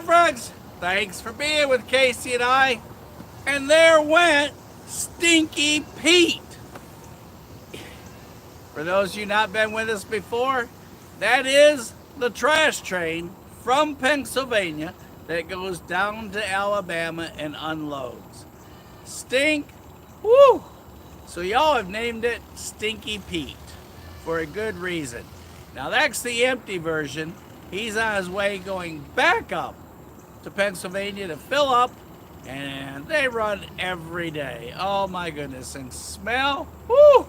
friends. Thanks for being with Casey and I. And there went Stinky Pete. For those of you not been with us before, that is the trash train from Pennsylvania that goes down to Alabama and unloads. Stink, woo! So y'all have named it Stinky Pete for a good reason. Now that's the empty version. He's on his way going back up to Pennsylvania to fill up, and they run every day. Oh my goodness, and smell, woo!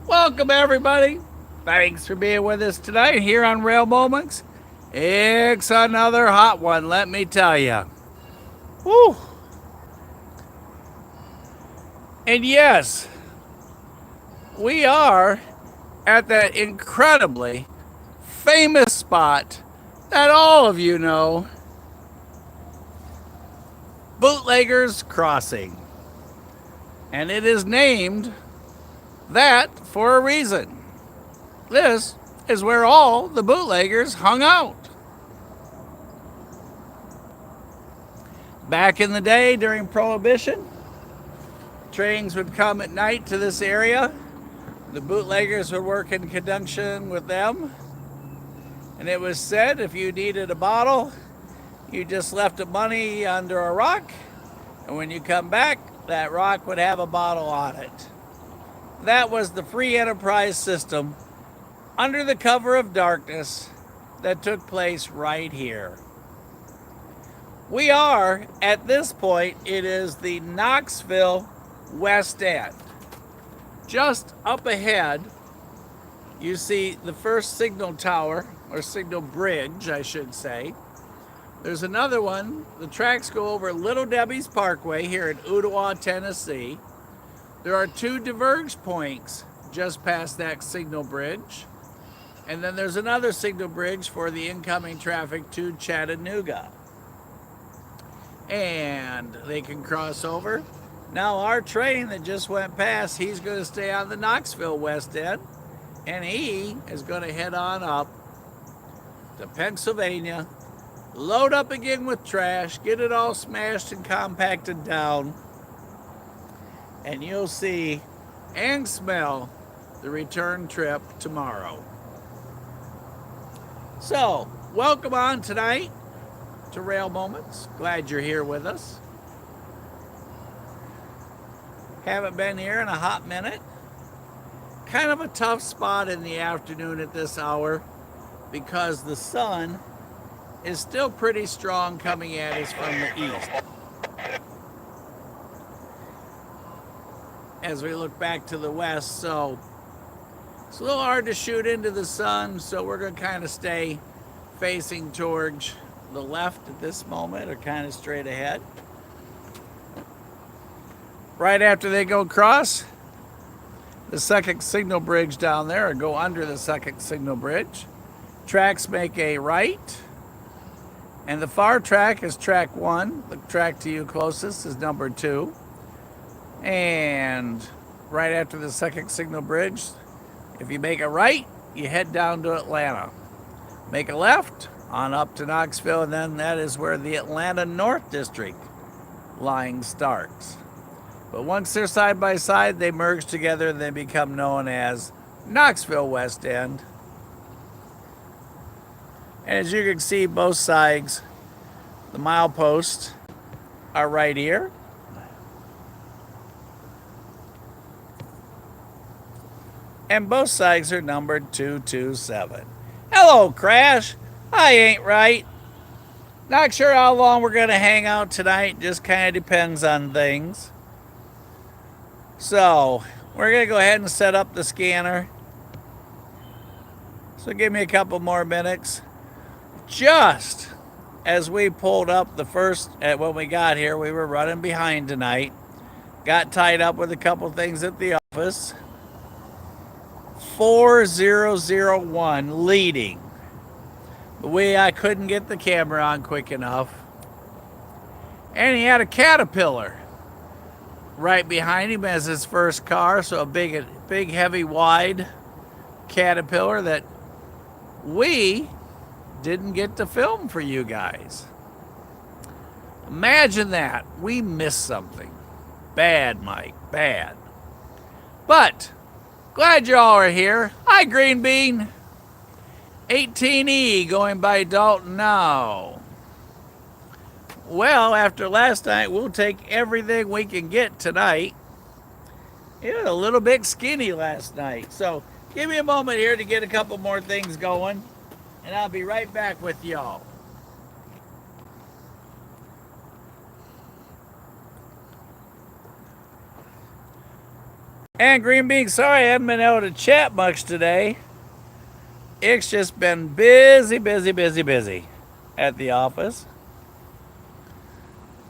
Welcome everybody. Thanks for being with us tonight here on Rail Moments. It's another hot one, let me tell you. Woo! And yes, we are at that incredibly famous spot that all of you know, Bootleggers Crossing. And it is named that for a reason. This is where all the bootleggers hung out. Back in the day during Prohibition, trains would come at night to this area. The bootleggers would work in conjunction with them. And it was said if you needed a bottle, you just left the money under a rock. And when you come back, that rock would have a bottle on it. That was the free enterprise system under the cover of darkness that took place right here. We are, at this point, it is the Knoxville West End. Just up ahead, you see the first signal tower, or signal bridge, I should say. There's another one. The tracks go over Little Debbie's Parkway here in Ottawa, Tennessee. There are two diverge points just past that signal bridge. And then there's another signal bridge for the incoming traffic to Chattanooga. And they can cross over. Now our train that just went past, he's going to stay on the Knoxville West End. And he is going to head on up to Pennsylvania, load up again with trash, get it all smashed and compacted down. And you'll see and smell the return trip tomorrow. So, welcome on tonight to Rail Moments. Glad you're here with us. Haven't been here in a hot minute. Kind of a tough spot in the afternoon at this hour because the sun is still pretty strong coming at us from the east. As we look back to the west, so it's a little hard to shoot into the sun, so we're going to kind of stay facing towards the left at this moment, or kind of straight ahead. Right after they go across the second signal bridge down there, or go under the second signal bridge, tracks make a right, and the far track is track 1. The track to you closest is number 2. And right after the second signal bridge, if you make a right, you head down to Atlanta. Make a left on up to Knoxville, and then that is where the Atlanta North District line starts. But once they're side by side, they merge together and they become known as Knoxville West End. And as you can see, both sides, the mileposts are right here. And both sides are numbered 227. Hello, Crash. I ain't right. Not sure how long we're going to hang out tonight. Just kind of depends on things. So, we're going to go ahead and set up the scanner. So give me a couple more minutes. Just as we pulled up the first, when we got here, we were running behind tonight. Got tied up with a couple things at the office. 4001 leading. But I couldn't get the camera on quick enough. And he had a Caterpillar right behind him as his first car. So a big, heavy, wide Caterpillar that we didn't get to film for you guys. Imagine that. We missed something. Bad, Mike. Bad. But glad y'all are here. Hi, Green Bean. 18E going by Dalton now. Well, after last night, we'll take everything we can get tonight. It was a little bit skinny last night. So give me a moment here to get a couple more things going, and I'll be right back with y'all. And Green Bean, sorry I haven't been able to chat much today. It's just been busy at the office.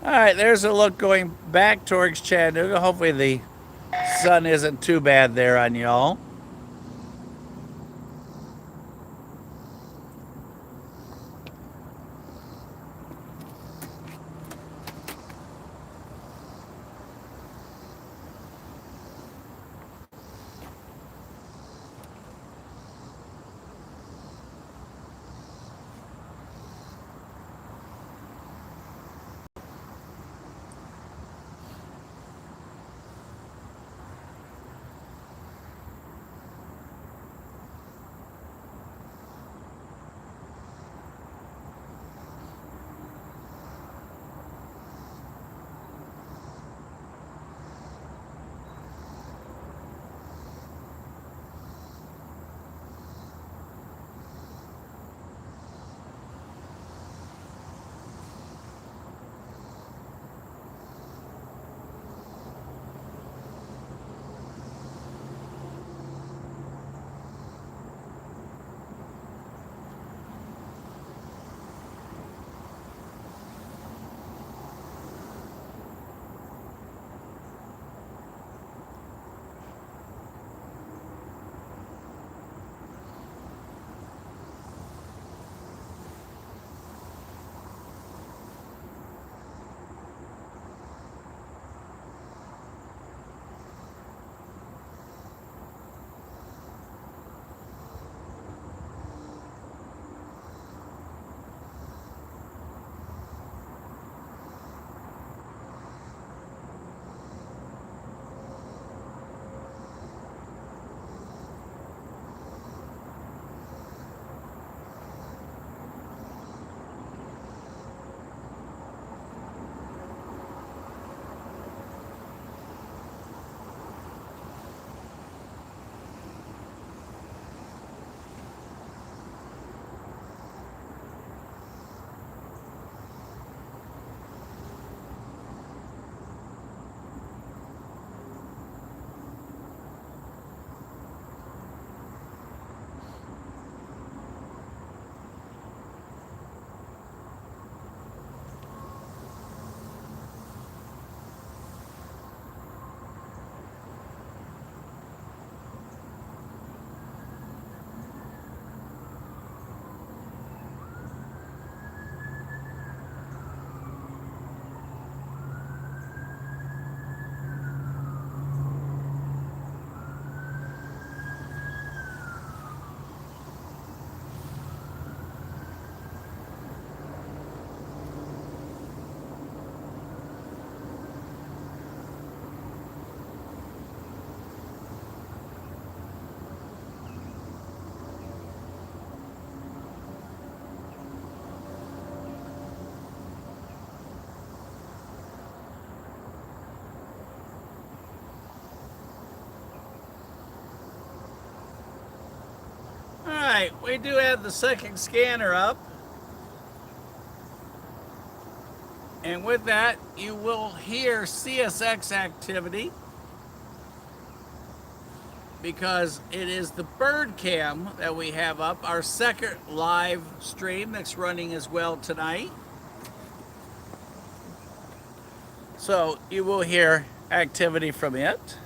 All right, there's a look going back towards Chattanooga. Hopefully the sun isn't too bad there on y'all. All right, we do have the second scanner up. And with that, you will hear CSX activity because it is the bird cam that we have up, our second live stream that's running as well tonight. So you will hear activity from it.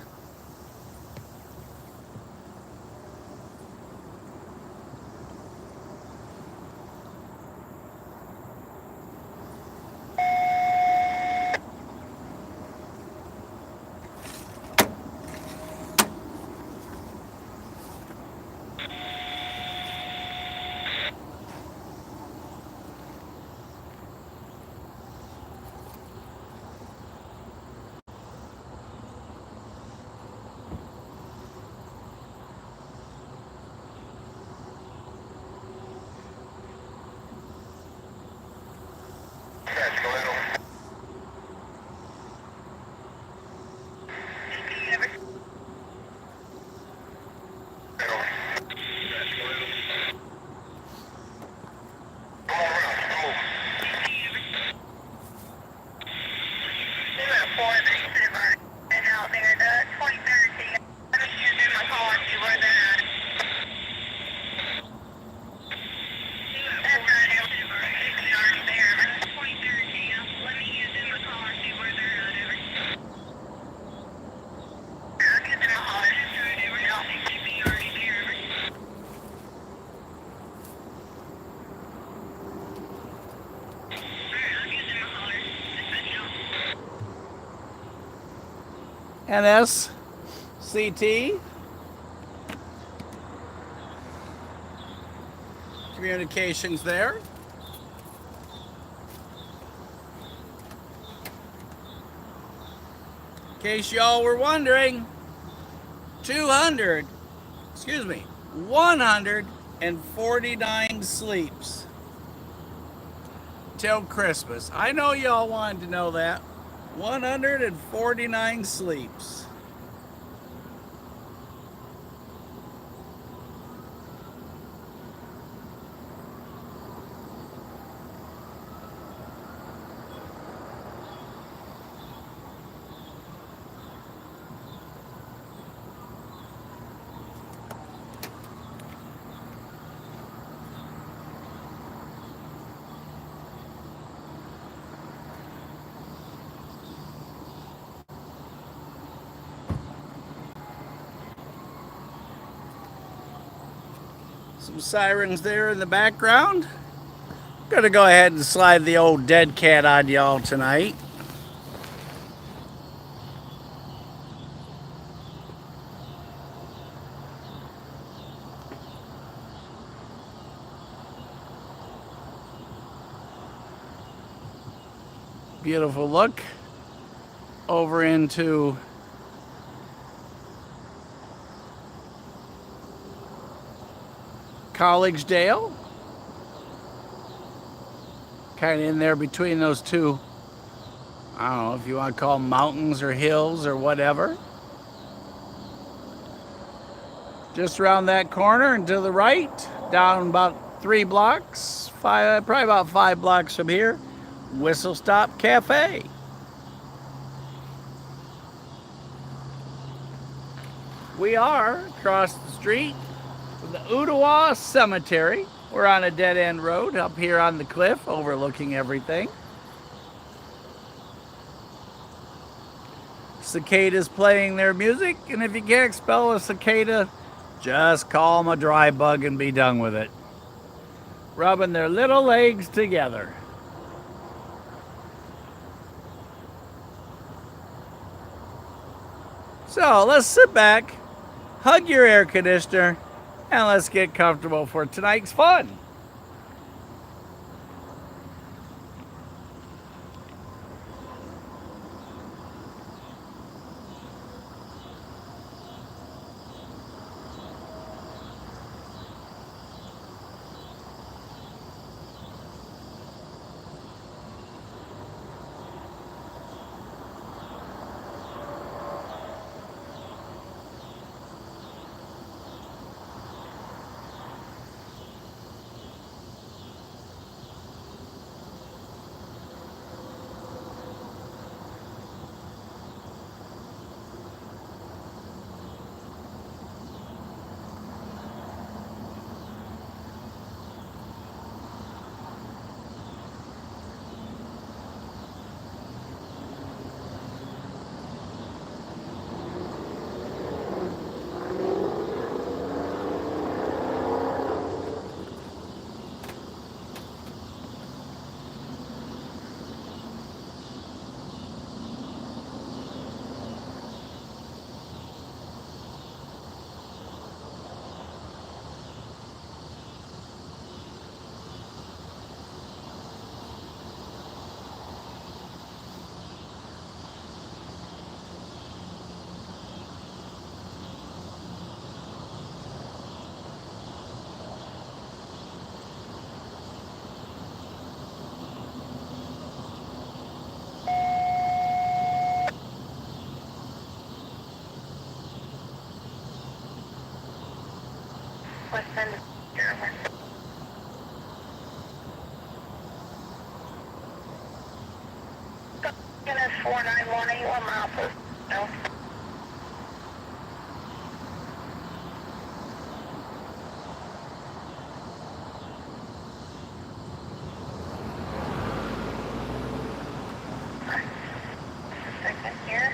BNSCT. Communications there. In case y'all were wondering, 149 sleeps till Christmas. I know y'all wanted to know that. 149 sleeps. Some sirens there in the background. Gonna go ahead and slide the old dead cat on y'all tonight. Beautiful look over into Collegedale. Kind of in there between those two, I don't know if you want to call them mountains or hills or whatever. Just around that corner and to the right, down about 3 blocks, probably about 5 blocks from here, Whistle Stop Cafe. We are across the street from the Ottawa Cemetery. We're on a dead-end road up here on the cliff overlooking everything. Cicadas playing their music, and if you can't spell a cicada, just call them a dry bug and be done with it. Rubbing their little legs together. So let's sit back, hug your air conditioner, and let's get comfortable for tonight's fun. BNSF 49181 miles. No. Second here.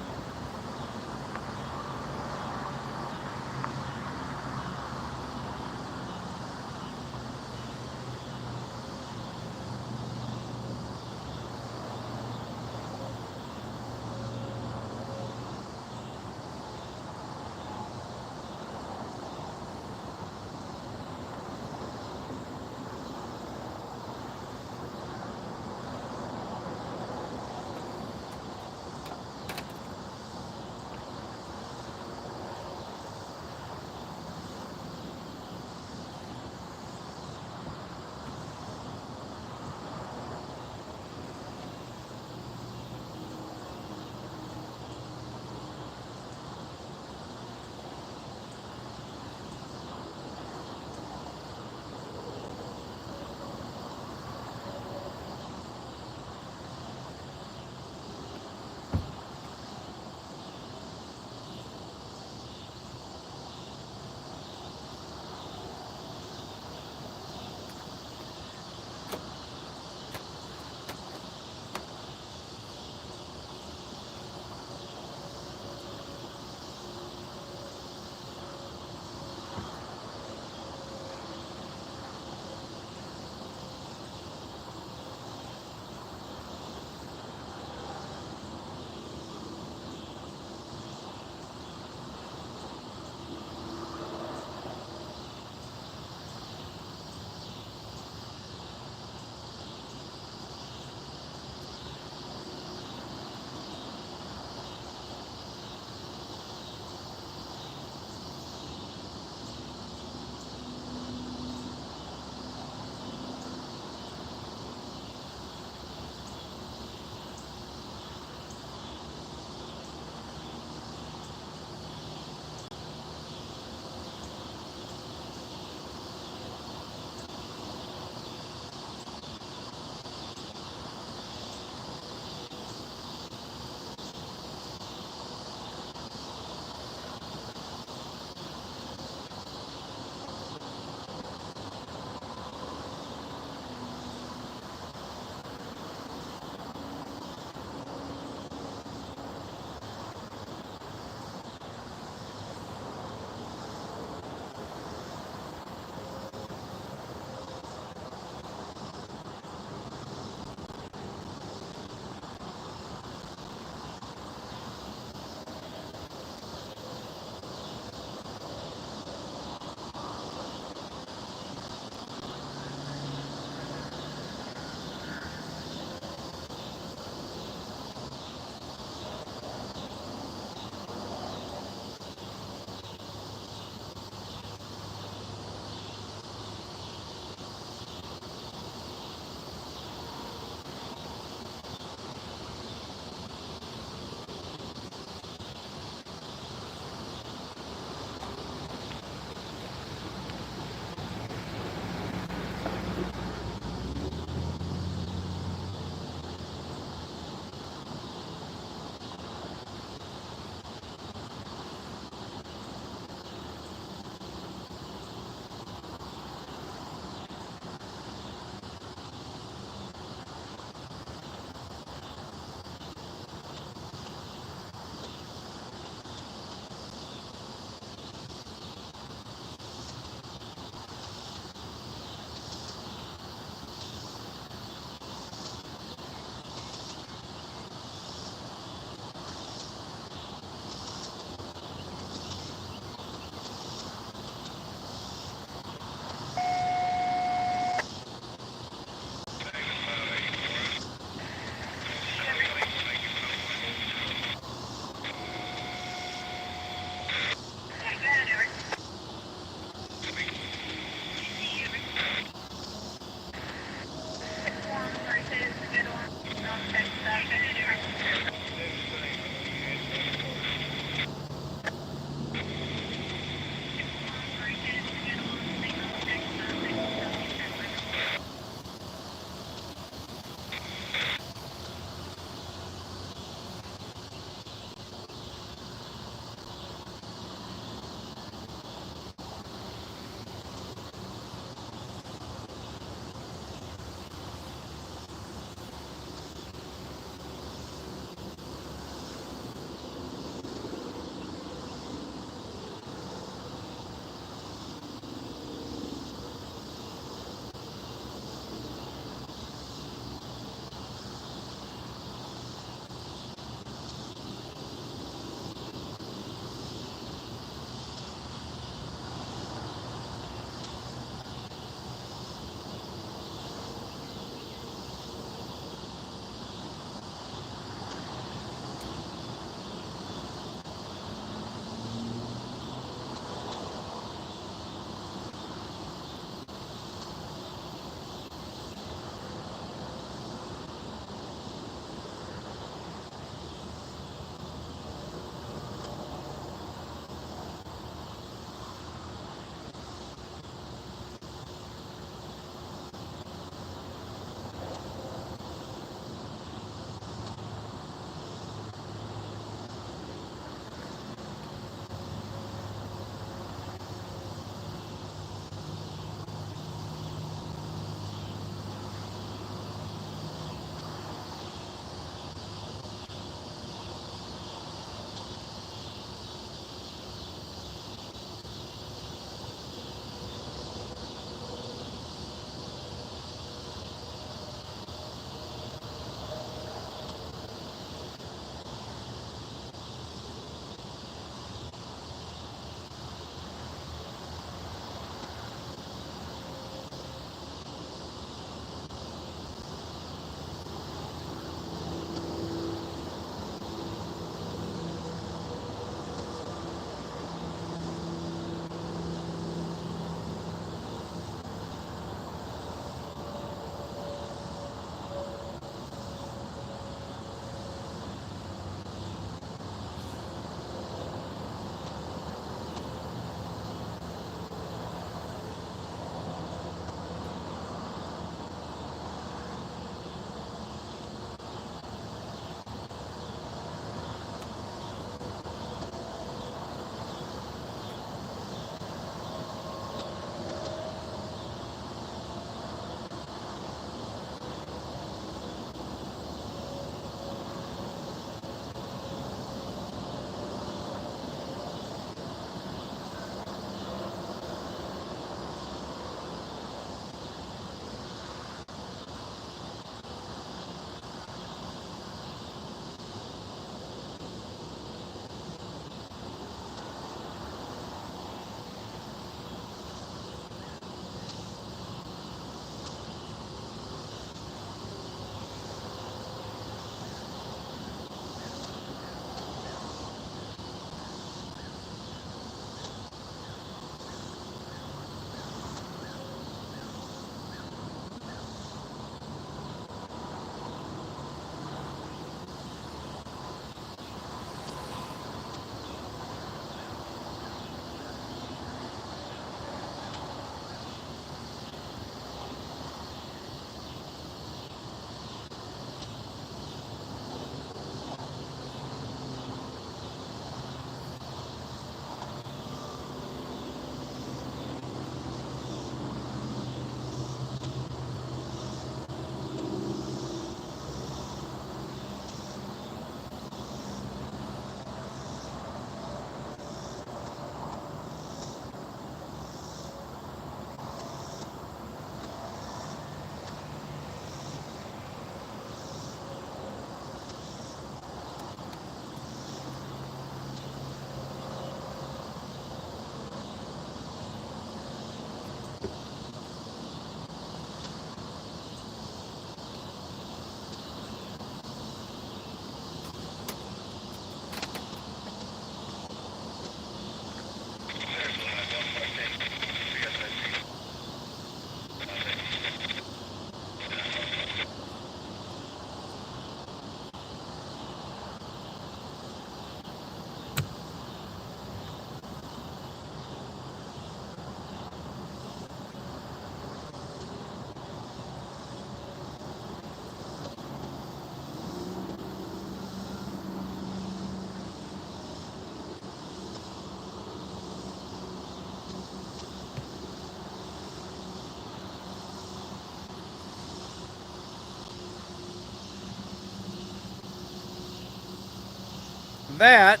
that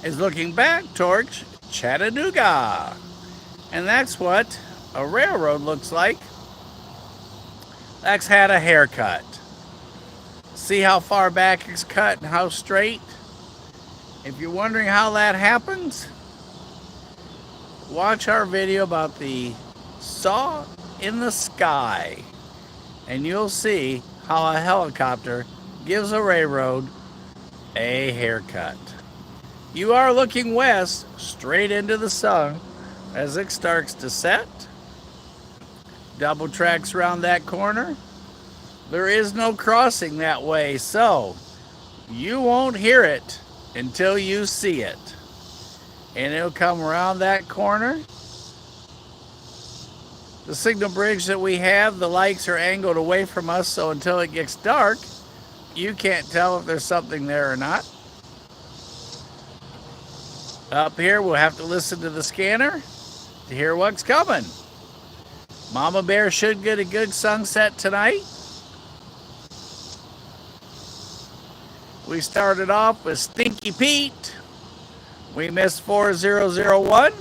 is looking back towards Chattanooga. And that's what a railroad looks like. That's had a haircut. See how far back it's cut and how straight? If you're wondering how that happens, watch our video about the saw in the sky, and you'll see how a helicopter gives a railroad a haircut. You are looking west, straight into the sun as it starts to set. Double tracks around that corner. There is no crossing that way, so you won't hear it until you see it. And it'll come around that corner. The signal bridge that we have, the lights are angled away from us, so until it gets dark, you can't tell if there's something there or not. Up here, we'll have to listen to the scanner to hear what's coming. Mama Bear should get a good sunset tonight. We started off with Stinky Pete. We missed 4001.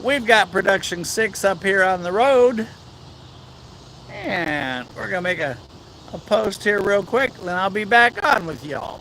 We've got production 6 up here on the road. And we're going to make a post here real quick, then I'll be back on with y'all.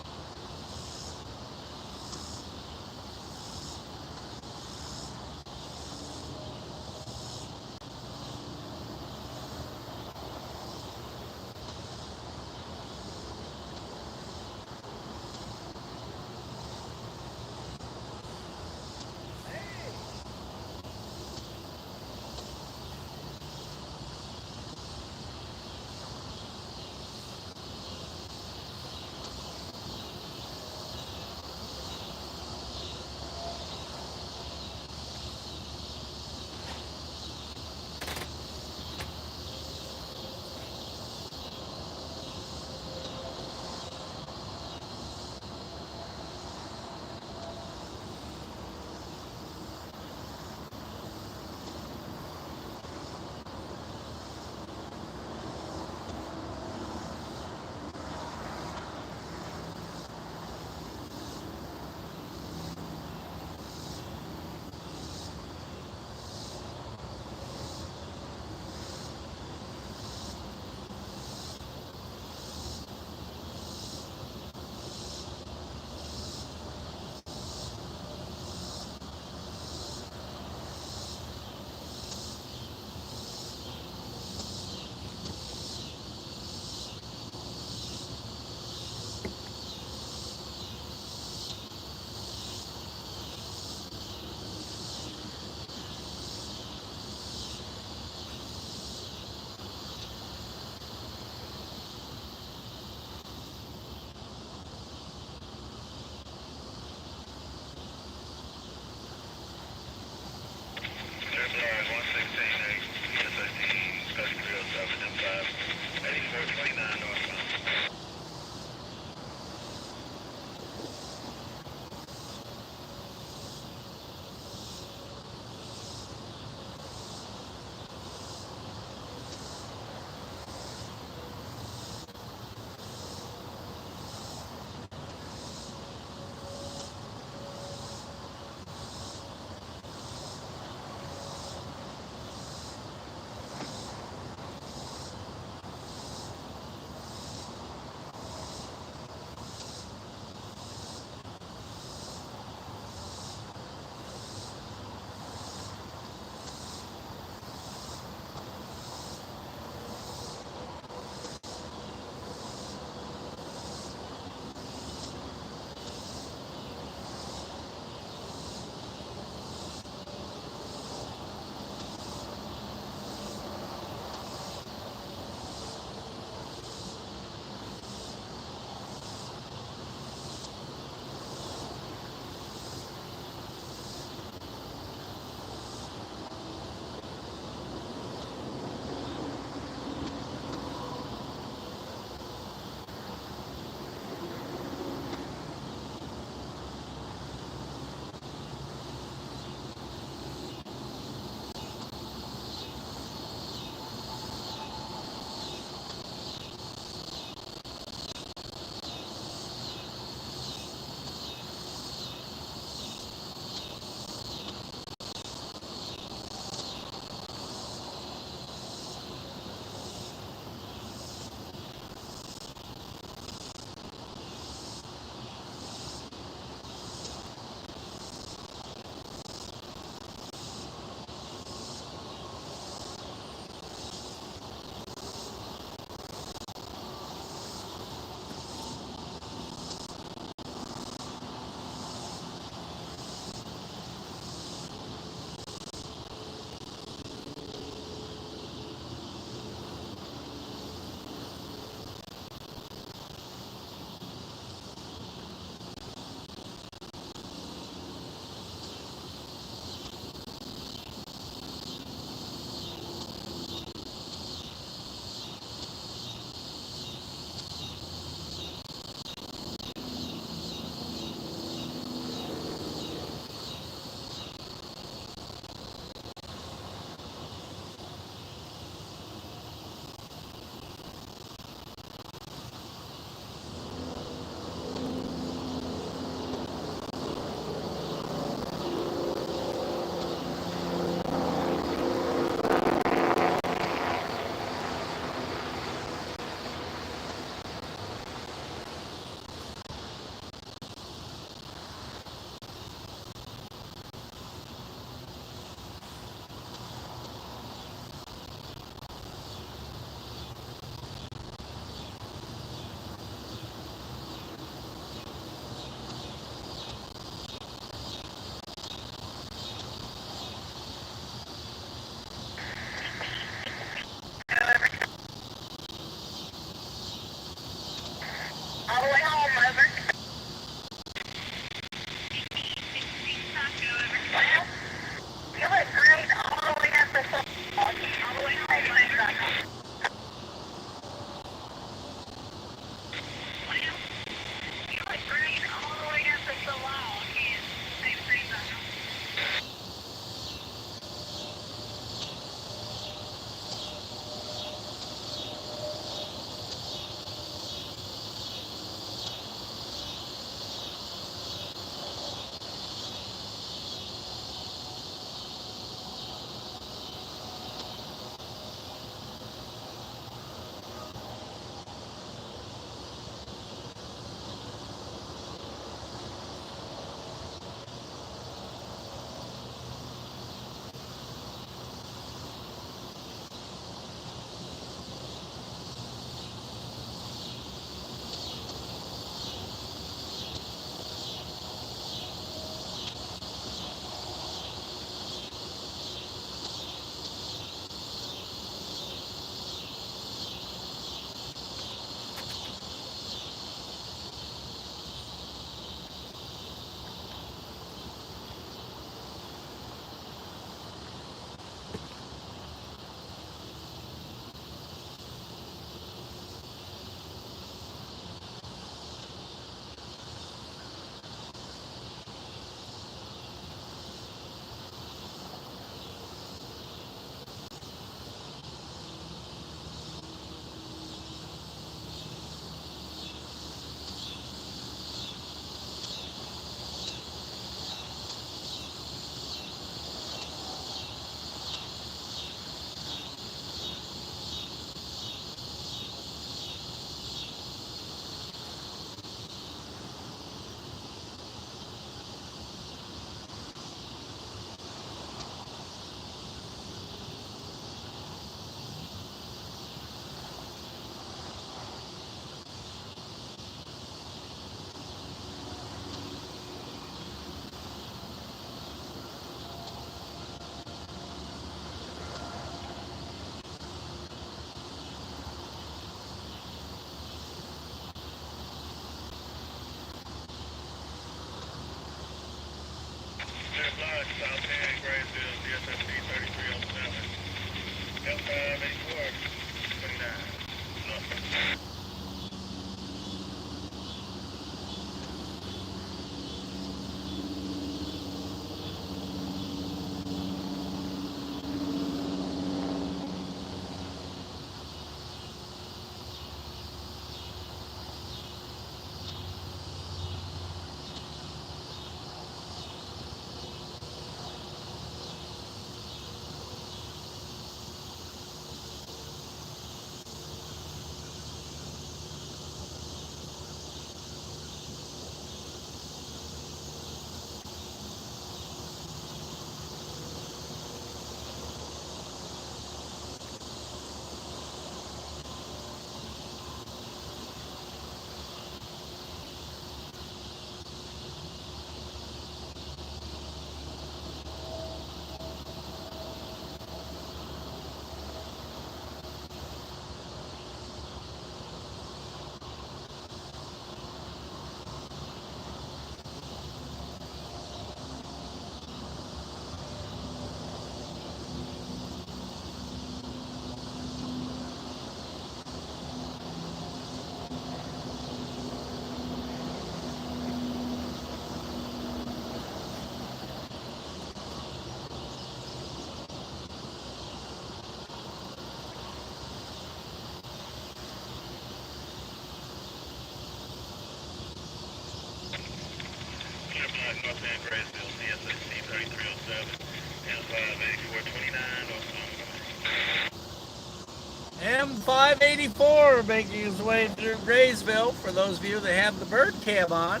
584 making his way through Graysville for those of you that have the bird cam on.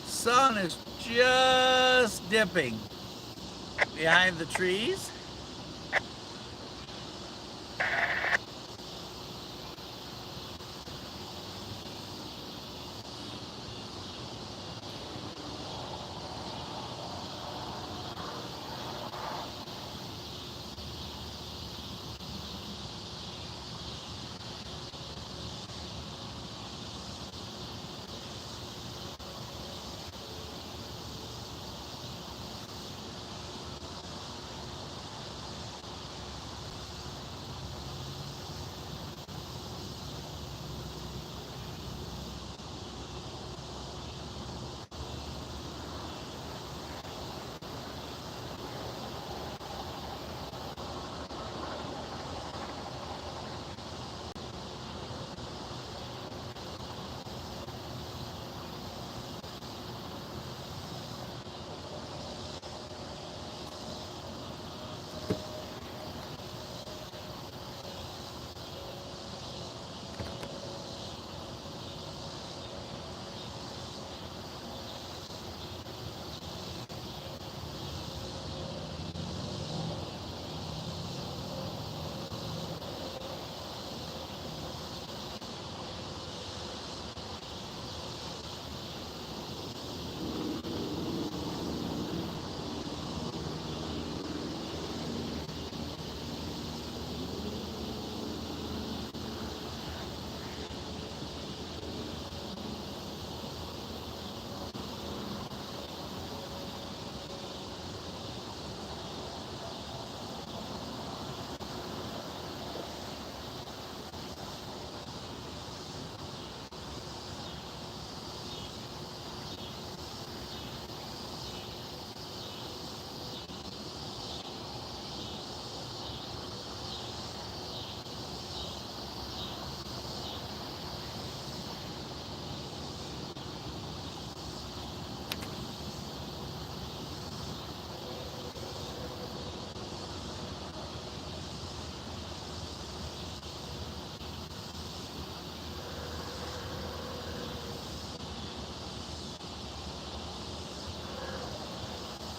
Sun is just dipping behind the trees.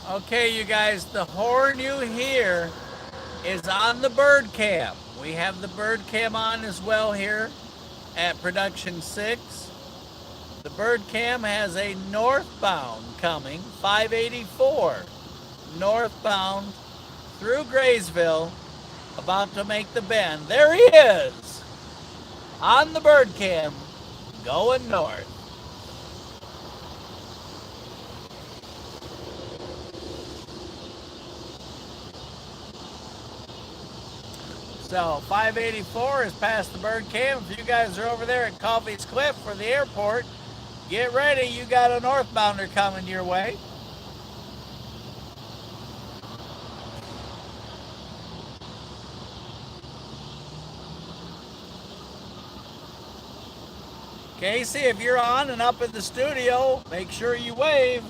Okay, you guys, the horn you hear is on the bird cam. We have the bird cam on as well here at production 6. The bird cam has a northbound coming, 584, northbound through Graysville, about to make the bend. There he is on the bird cam going north. So 584 is past the bird cam. If you guys are over there at Coffee's Cliff for the airport, get ready. You got a northbounder coming your way. Casey, if you're on and up in the studio, make sure you wave.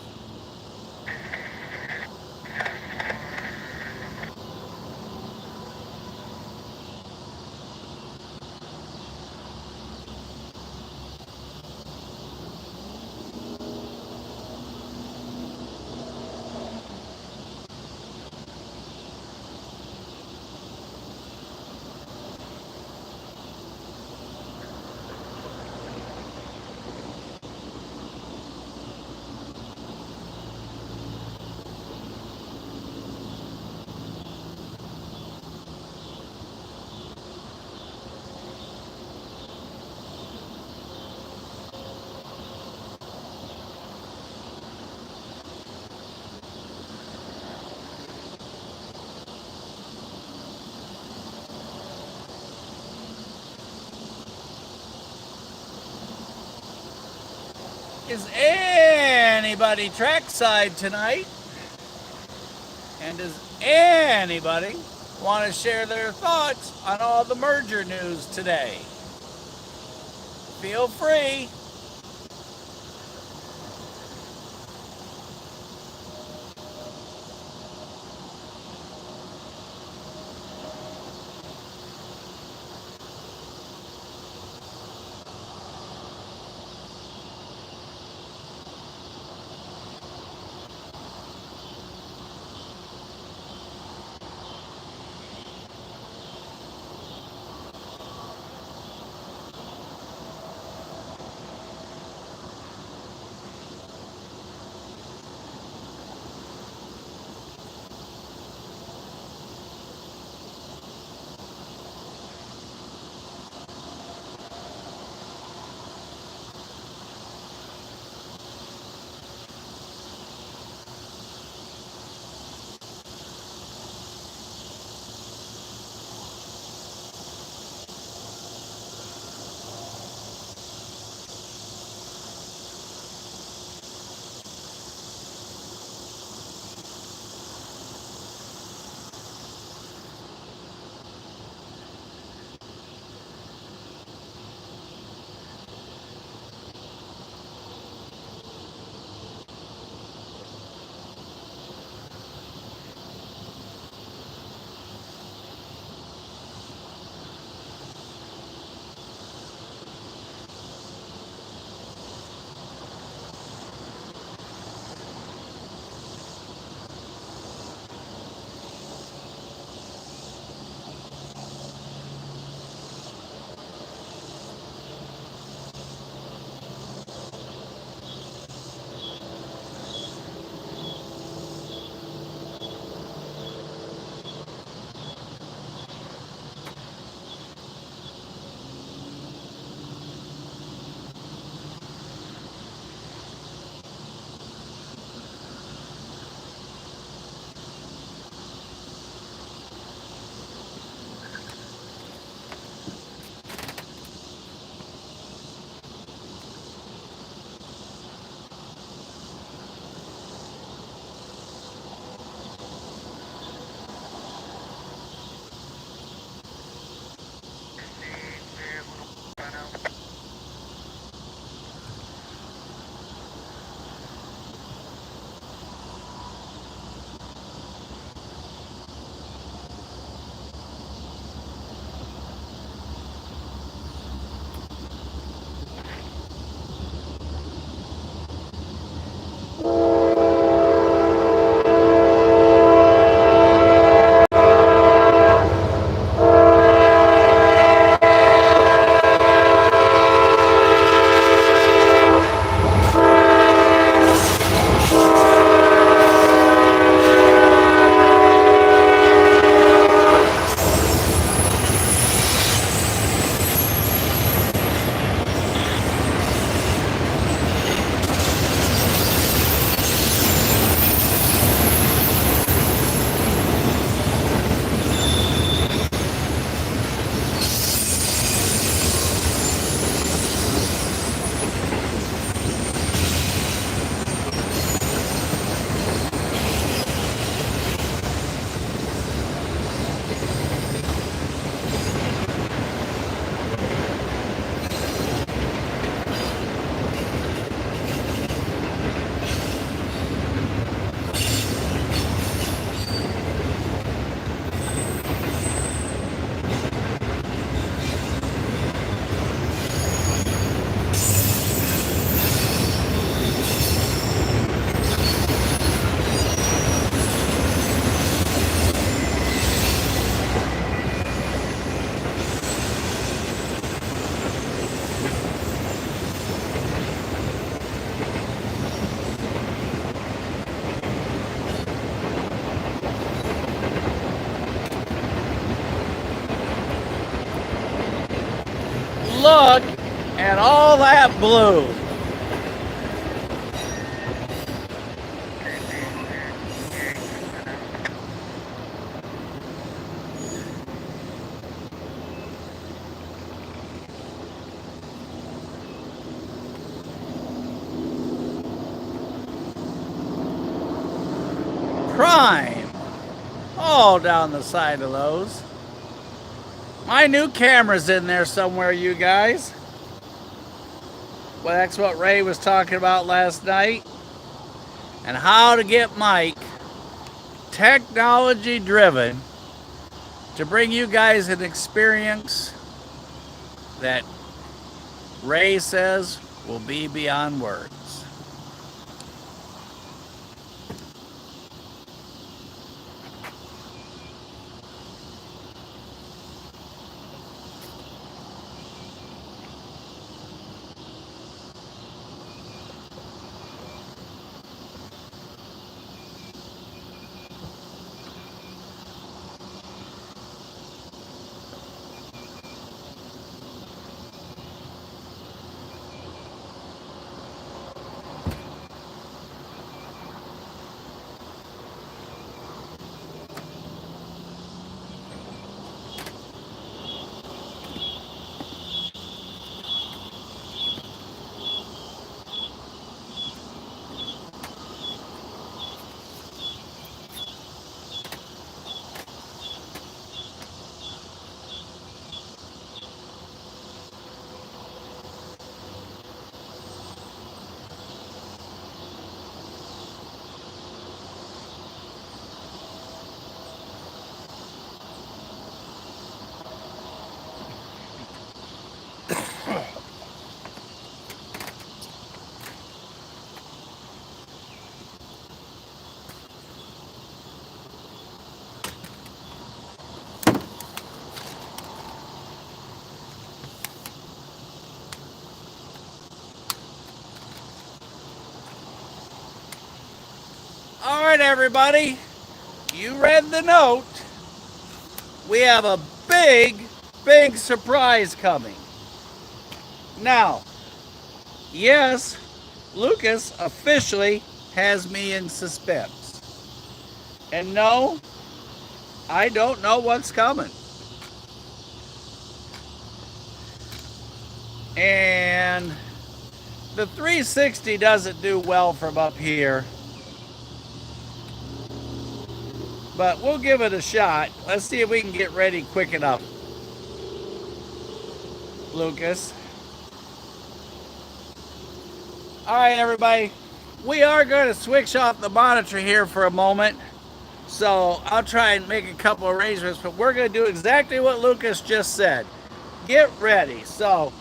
Is anybody trackside tonight? And does anybody want to share their thoughts on all the merger news today? Feel free. look at all that blue. Crime all down the side of those. My new camera's in there somewhere, you guys. Well, that's what Ray was talking about last night. And how to get Mike technology driven to bring you guys an experience that Ray says will be beyond words. All right, everybody, you read the note. We have a big surprise coming. Now, yes, Lucas officially has me in suspense. And no, I don't know what's coming. And the 360 doesn't do well from up here. But we'll give it a shot. Let's see if we can get ready quick enough. Lucas. All right, everybody. We are going to switch off the monitor here for a moment. So I'll try and make a couple arrangements, but we're going to do exactly what Lucas just said. Get ready. So,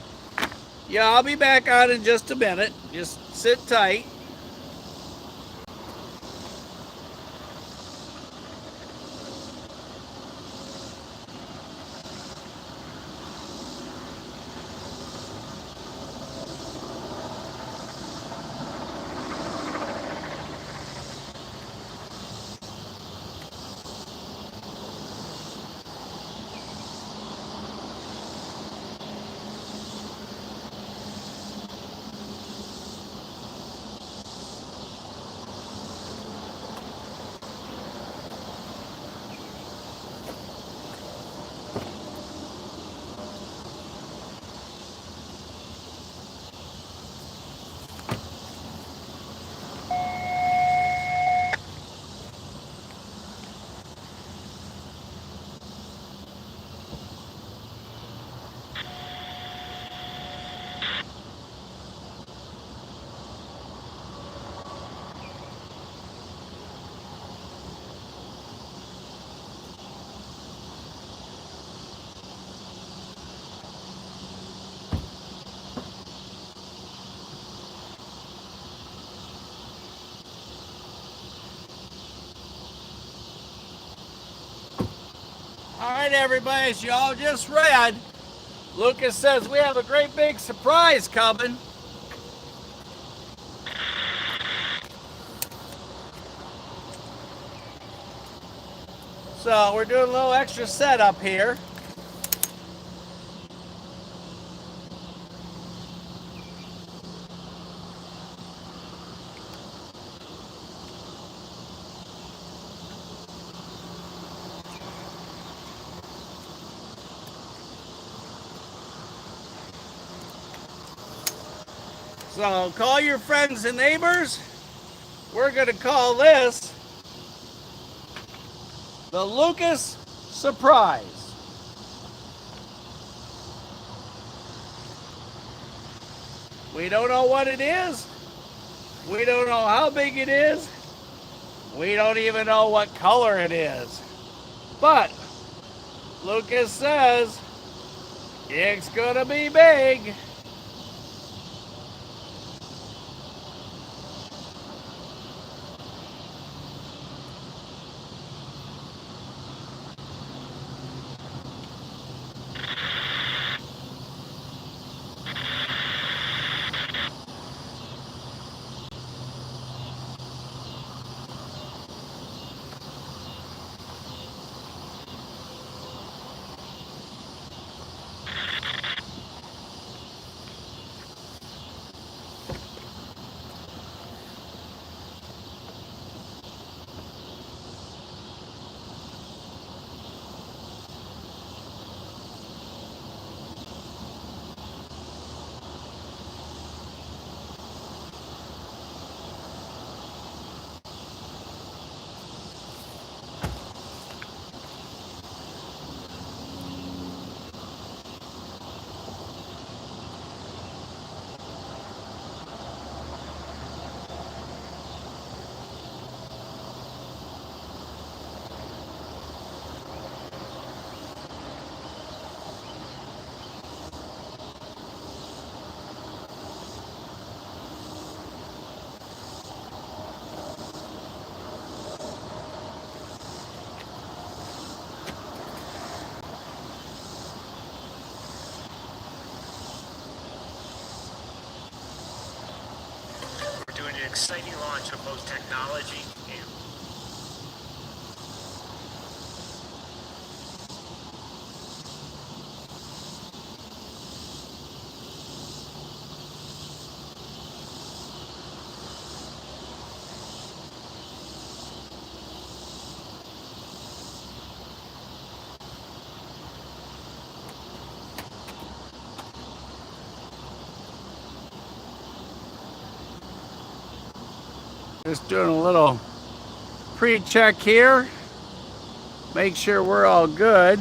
yeah, I'll be back on in just a minute. Just sit tight. All right, everybody, as y'all just read, Lucas says we have a great big surprise coming. So we're doing a little extra setup here. So call your friends and neighbors. We're going to call this the Lucas Surprise. We don't know what it is. We don't know how big it is. We don't even know what color it is. But Lucas says it's gonna be big. We're doing an exciting launch of both technology and Just doing a little pre-check here. Make sure we're all good.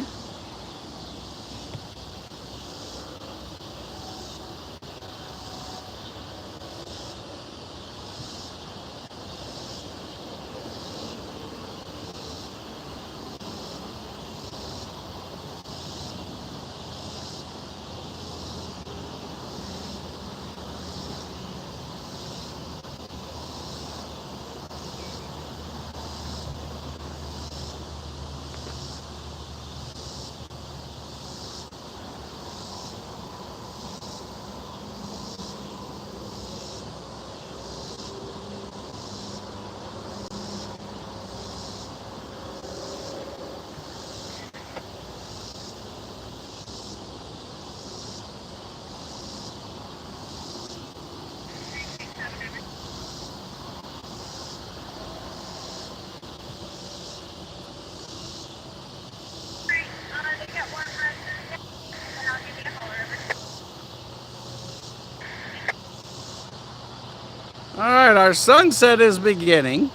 All right, our sunset is beginning.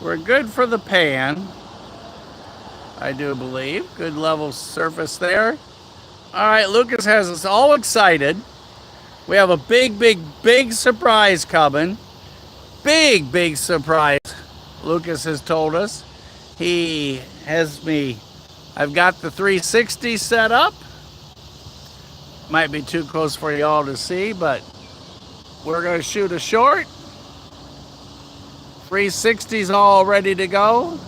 We're good for the pan, I do believe. Good level surface there. All right, Lucas has us all excited. We have a big surprise coming. Big surprise, Lucas has told us. He has me, I've got the 360 set up. Might be too close for y'all to see, but we're gonna shoot a short. 360's all ready to go.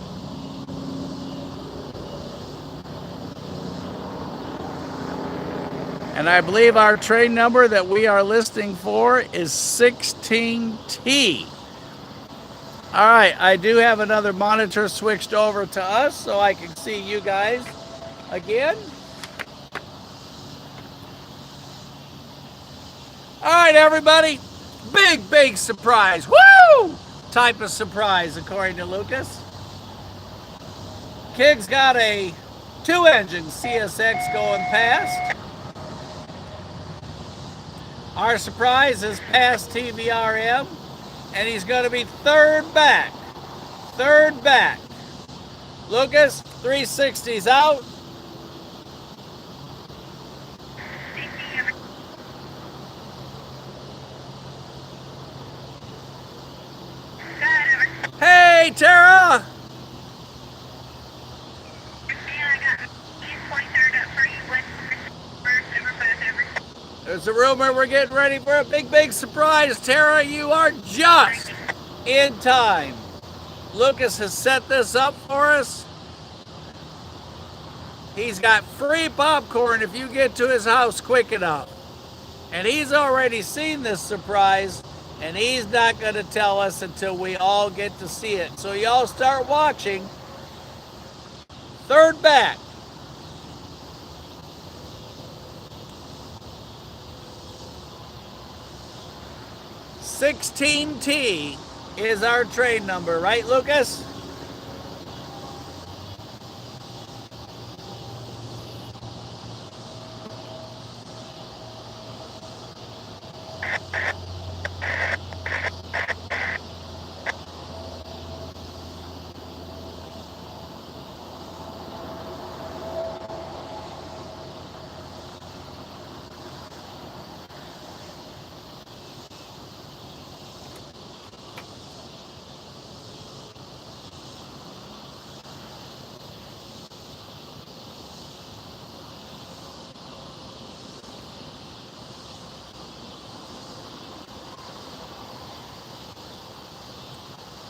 And I believe our train number that we are listing for is 16T. All right, I do have another monitor switched over to us so I can see you guys again. All right, everybody, big surprise. Woo! Type of surprise, according to Lucas. Kig's got a 2-engine CSX going past. Our surprise is past TVRM, and he's going to be third back. Third back. Lucas, 360's out. Hey, Tara! There's a rumor we're getting ready for a big surprise. Tara, you are just in time. Lucas has set this up for us. He's got free popcorn if you get to his house quick enough. And he's already seen this surprise, and he's not going to tell us until we all get to see it. So y'all start watching. Third back. $16T is our train number, right, Lucas?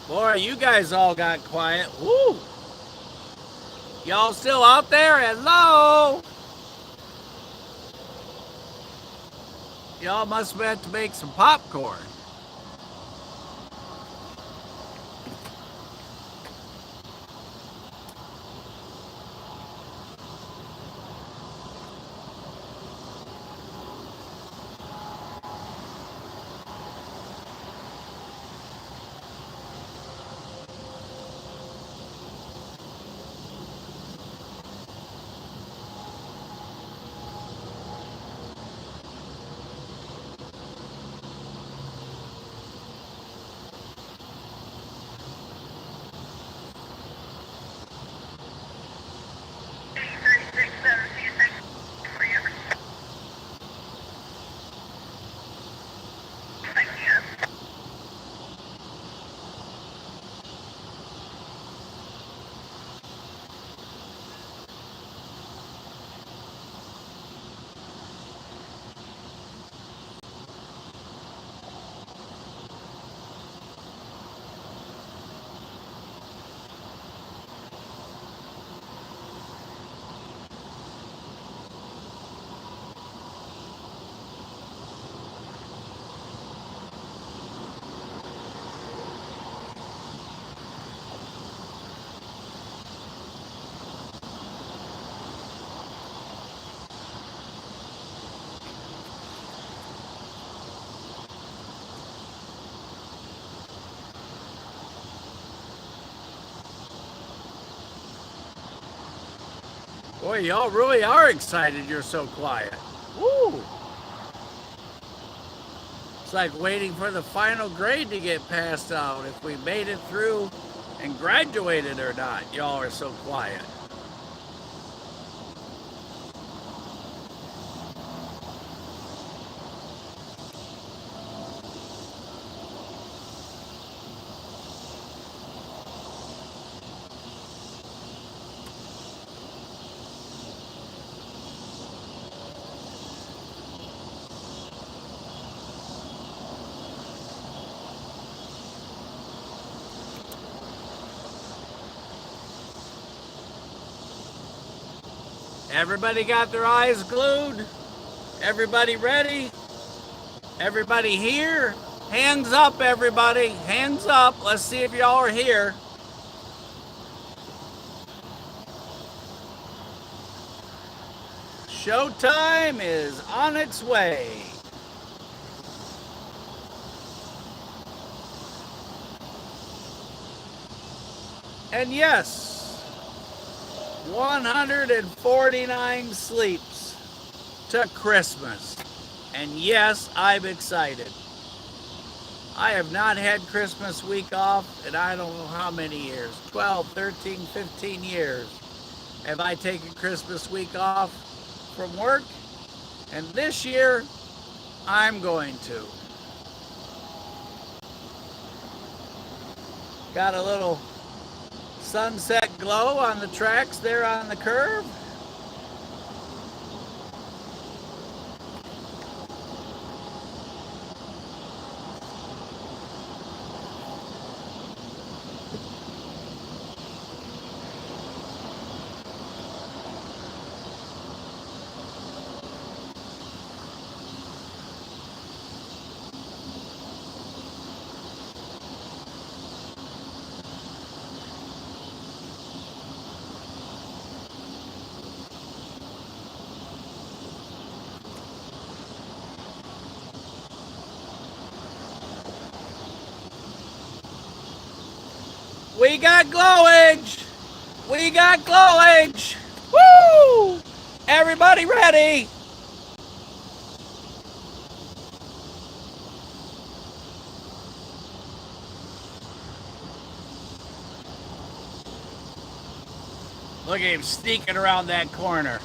Boy, you guys all got quiet. Woo! Y'all still out there? Hello? Y'all must have had to make some popcorn. Boy, y'all really are excited you're so quiet. Woo! It's like waiting for the final grade to get passed out, if we made it through and graduated or not. Y'all are so quiet. Everybody got their eyes glued? Everybody ready? Everybody here? Hands up, everybody. Hands up. Let's see if y'all are here. Showtime is on its way. And yes, 149 sleeps to Christmas. And yes, I'm excited. I have not had Christmas week off in I don't know how many years, 12, 13, 15 years. Have I taken Christmas week off from work? And this year, I'm going to. Got a little sunset glow on the tracks there on the curve. We got glowage! We got glowage! Woo! Everybody ready? Look at him sneaking around that corner.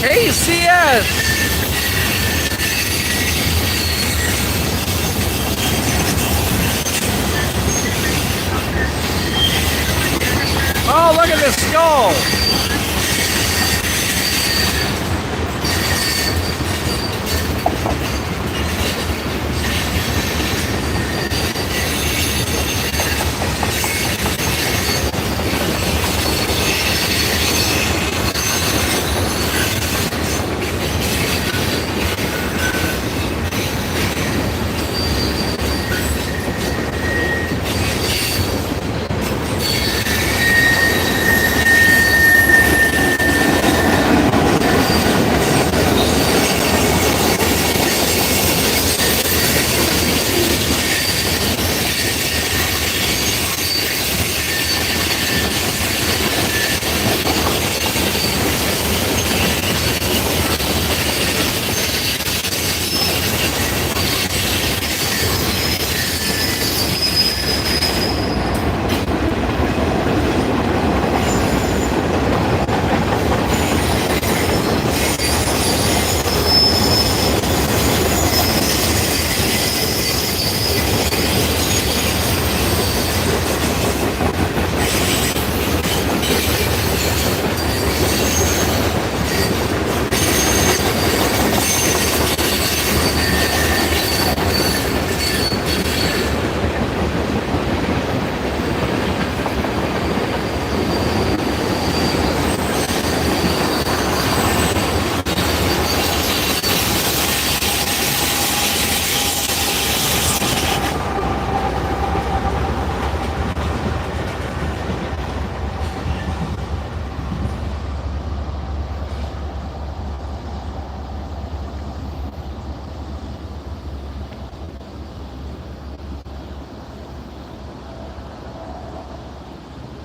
Hey, CS! Oh, look at this skull!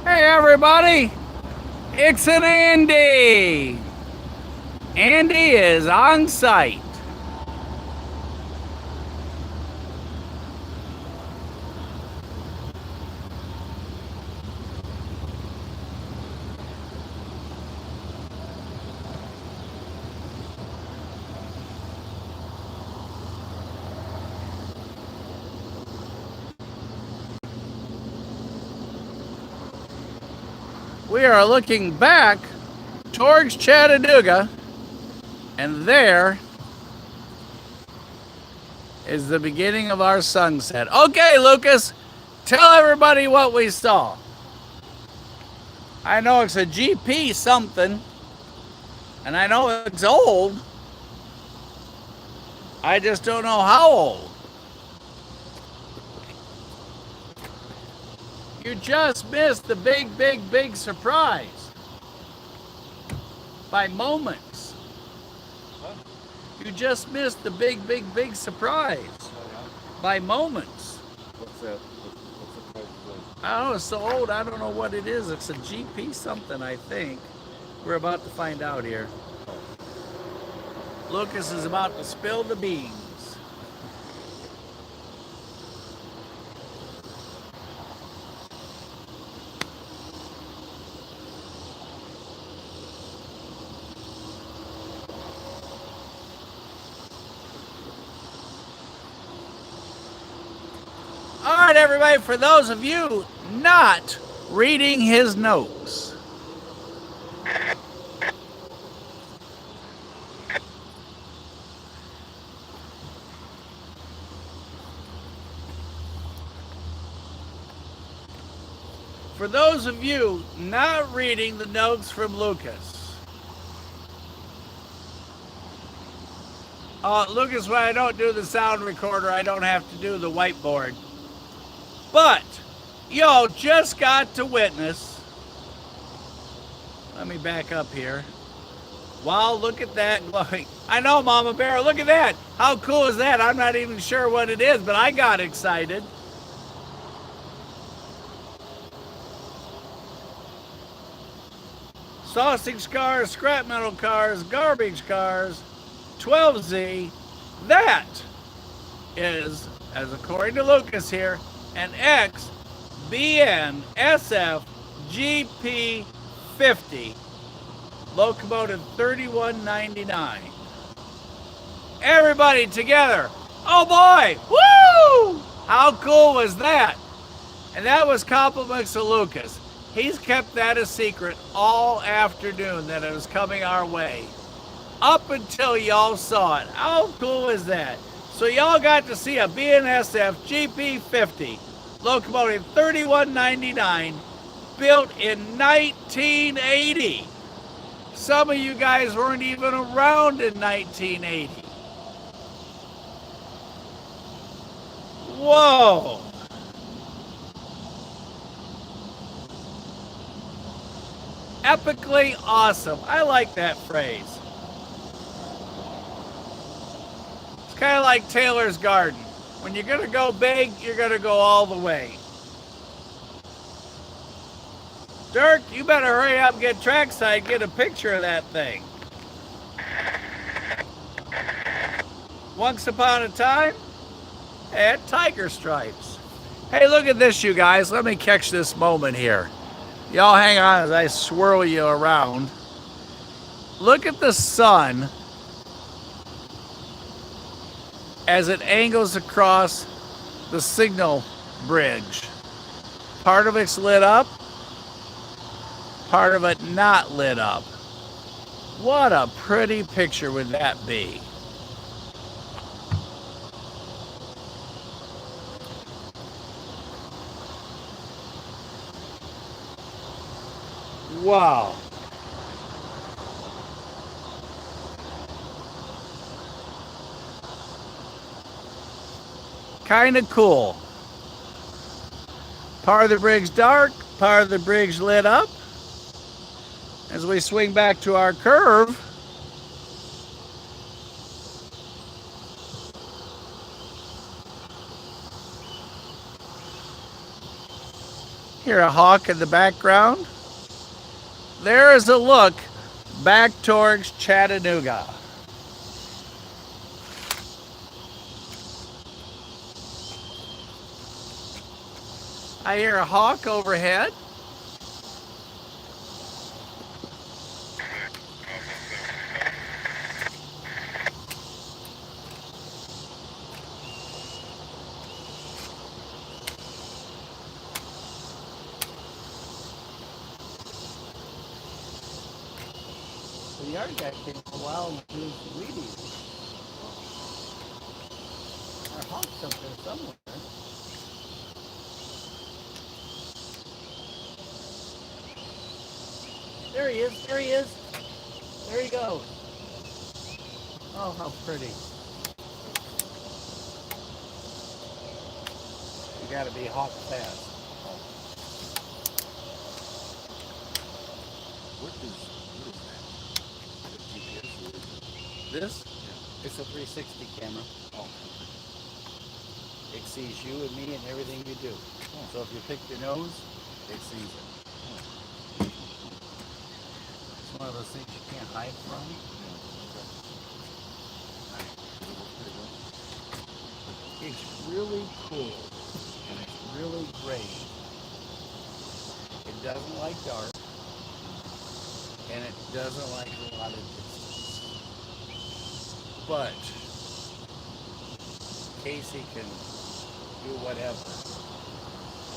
Hey everybody! It's an Andy. Andy is on site. We are looking back towards Chattanooga, and there is the beginning of our sunset. Okay, Lucas, tell everybody what we saw. I know it's a GP something, and I know it's old. I just don't know how old. You just missed the big surprise by moments. You just missed the big surprise by moments. What's that? What's the price of that? I don't know, it's so old, I don't know what it is. It's a GP something, I think. We're about to find out here. Lucas is about to spill the beans. All right, everybody, for those of you not reading his notes, for those of you not reading the notes from Lucas, Lucas, when I don't do the sound recorder, I don't have to do the whiteboard. But y'all just got to witness. Let me back up here. Wow, look at that glowing. I know, Mama Bear, look at that. How cool is that? I'm not even sure what it is, but I got excited. Sausage cars, scrap metal cars, garbage cars, 12Z. That is, as according to Lucas here, an ex BNSF GP50 locomotive 3199. Everybody together. Oh boy! Woo! How cool was that? And that was compliments to Lucas. He's kept that a secret all afternoon that it was coming our way. Up until y'all saw it. How cool is that? So y'all got to see a BNSF GP50 locomotive 3199 built in 1980. Some of you guys weren't even around in 1980. Whoa. Epically awesome. I like that phrase. It's kind of like Taylor's Garden. When you're going to go big, you're going to go all the way. Dirk, you better hurry up and get trackside, get a picture of that thing. Once upon a time, at Tiger Stripes. Hey, look at this, you guys. Let me catch this moment here. Y'all hang on as I swirl you around. Look at the sun as it angles across the signal bridge. Part of it's lit up, part of it not lit up. What a pretty picture would that be? Wow. Kind of cool. Part of the bridge dark, part of the bridge lit up. As we swing back to our curve, hear a hawk in the background. there is a look back towards Chattanooga. I hear a hawk overhead. The yard guy came a while and was weeding. Our hawk's up there somewhere. There he is, there he is. There he goes. Oh, how pretty. You gotta be hawk fast. What is that? The GPS or is it? This? Yeah. It's a 360 camera. Oh, It sees you and me and everything you do. So if you pick your nose, it sees it. It's one of those things you can't hide from. It's really cool and it's really great. It doesn't like dark and it doesn't like a lot of distance. But Casey can do whatever.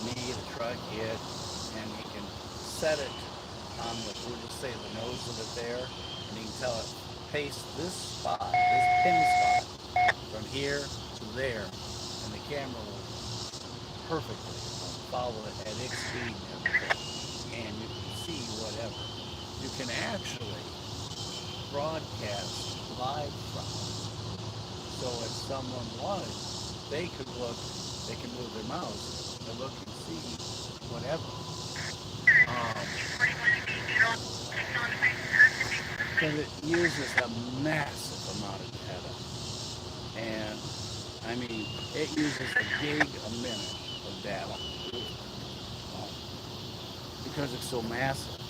Me, the truck, it, and he can set it on the, we'll just say the nose of it there, and he can tell it, paste this spot, this pin spot, from here to there, and the camera will perfectly follow it at its speed and everything, and you can see whatever. You can actually broadcast live from it. So if someone wanted, they could look, they can move their mouse and look and see whatever. Because it uses a massive amount of data. And I mean, it uses a gig a minute of data. Because it's so massive.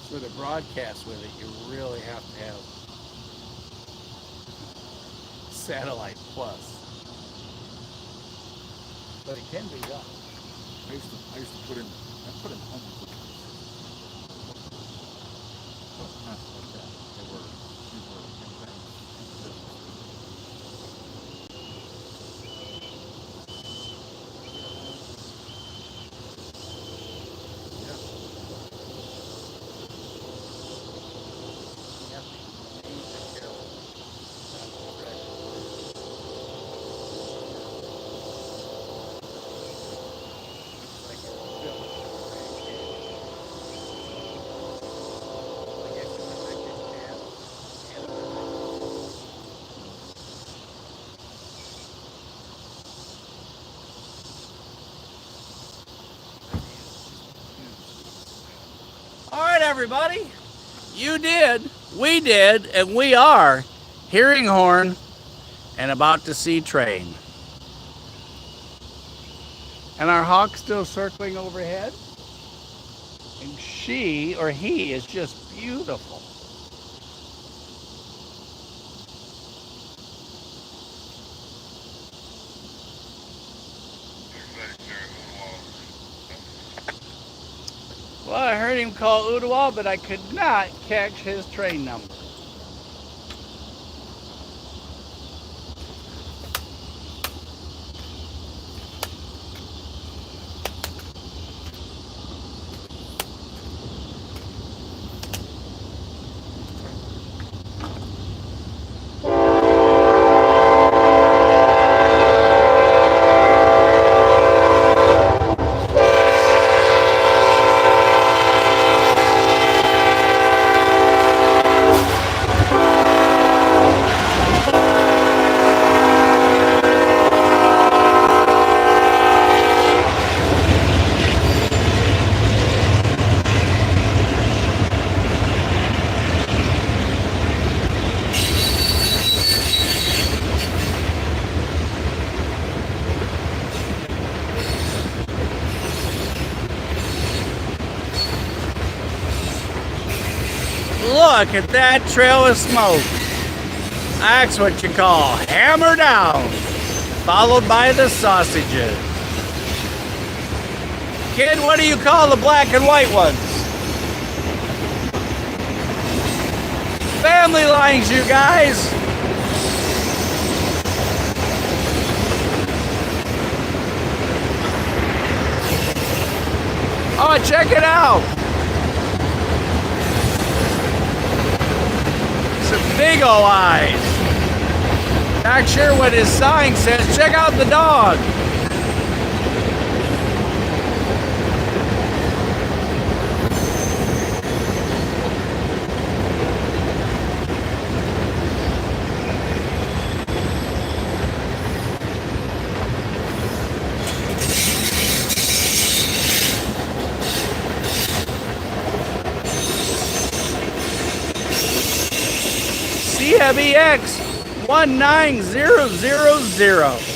So to broadcast with it, you really have to have satellite plus. But it can be done. I used to put in home equipment. Not like that. These were All right, everybody. You did, we did, and we are hearing horn and about to see train. And our hawk's still circling overhead. And she or he is just beautiful. Well, I heard him call Ottawa, but I could not catch his train number. look at that trail of smoke. That's what you call hammer down, followed by the sausages. Kid, what do you call the black and white ones? Family lines, you guys. Oh, check it out. Some big ol' eyes. Not sure what his sign says. Check out the dog. CBX 19000.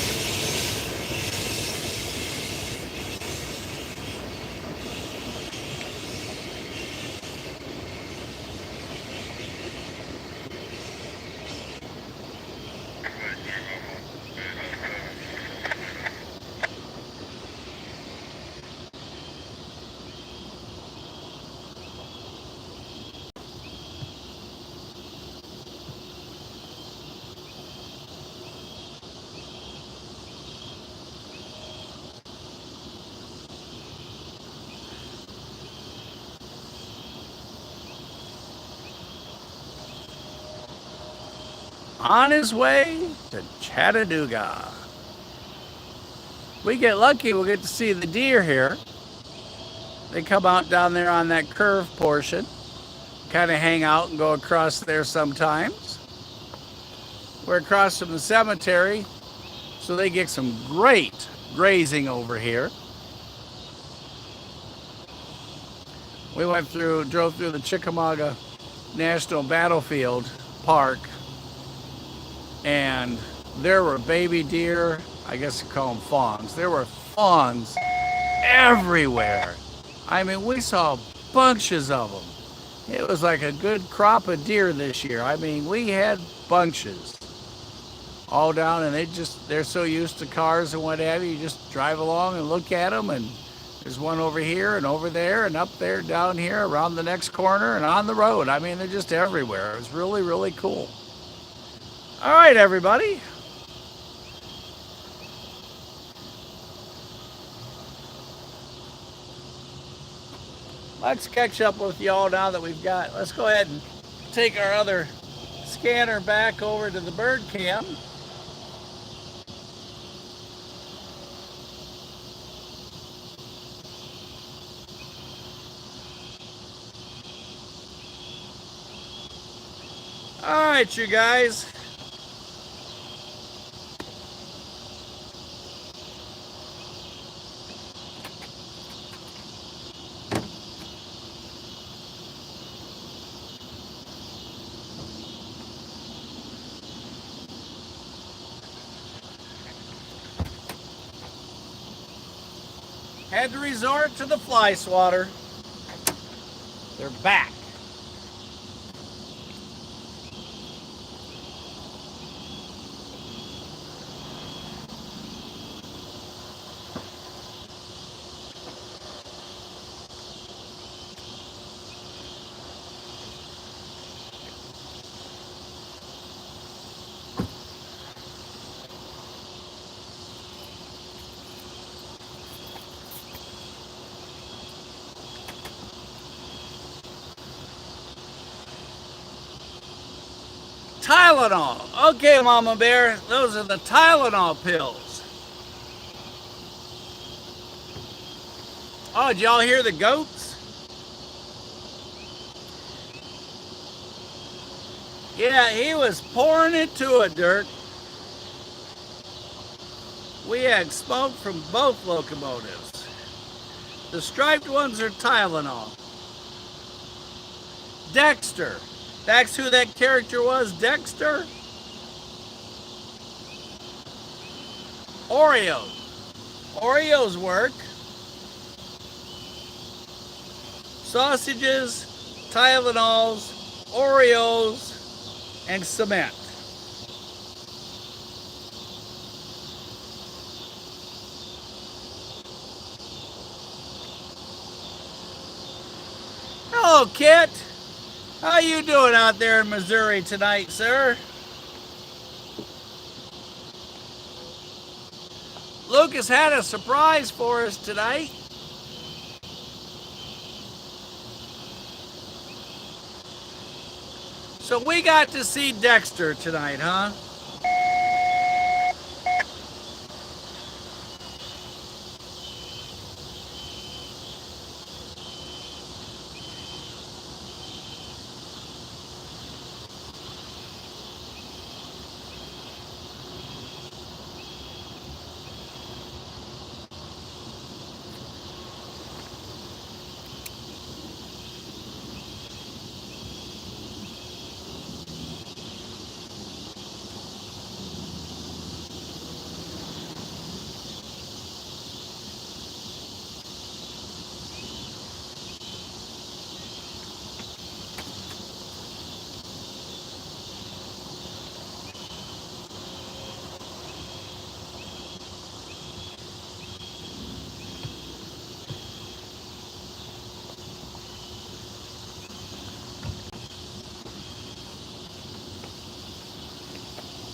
On his way to Chattanooga. We get lucky, we'll get to see the deer here. They come out down there on that curve portion, kind of hang out and go across there sometimes. We're across from the cemetery, so they get some great grazing over here. We drove through the Chickamauga National Battlefield Park, and there were baby deer, I guess you call them fawns. There were fawns everywhere. I mean, we saw bunches of them. It was like a good crop of deer this year. I mean, we had bunches all down, and they're so used to cars and what have you. You just drive along and look at them, and there's one over here and over there and up there, down here, around the next corner and on the road. I mean, they're just everywhere. It was really, really cool. All right, everybody. Let's catch up with y'all now that let's go ahead and take our other scanner back over to the bird cam. All right, you guys. Had to resort to the fly swatter. They're back. Tylenol. Okay, Mama Bear, those are the Tylenol pills. Oh, did y'all hear the goats? Yeah, he was pouring it to it, Dirk. We had smoke from both locomotives. The striped ones are Tylenol. Dexter. That's who that character was, Dexter? Oreo. Oreos work. Sausages, Tylenols, Oreos, and cement. Hello, Kit. How you doing out there in Missouri tonight, sir? Lucas had a surprise for us tonight. So we got to see Dexter tonight, huh?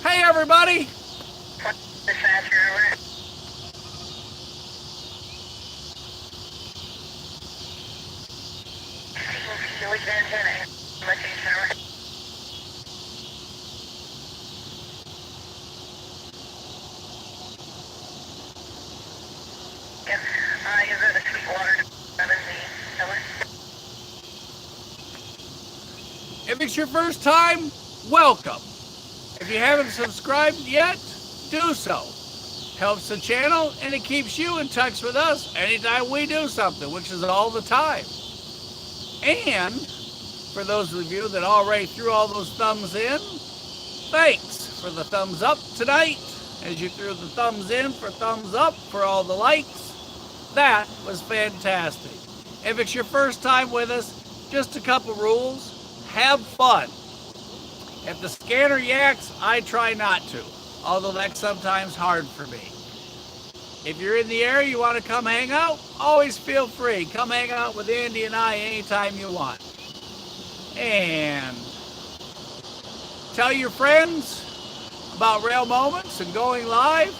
Hey, everybody. Dispatcher, over. Which antenna? Location, over. Yep. Is it a Sweetwater 7Z? Over. If it's your first time, welcome. If you haven't subscribed yet, do so. Helps the channel and it keeps you in touch with us anytime we do something, which is all the time. And for those of you that already threw all those thumbs in, thanks for the thumbs up tonight. As you threw the thumbs in for thumbs up for all the likes, that was fantastic. If it's your first time with us, just a couple rules. Have fun. If the scanner yaks, I try not to, although that's sometimes hard for me. If you're in the area, you want to come hang out, always feel free. Come hang out with Andy and I anytime you want. And tell your friends about Rail Moments and going live.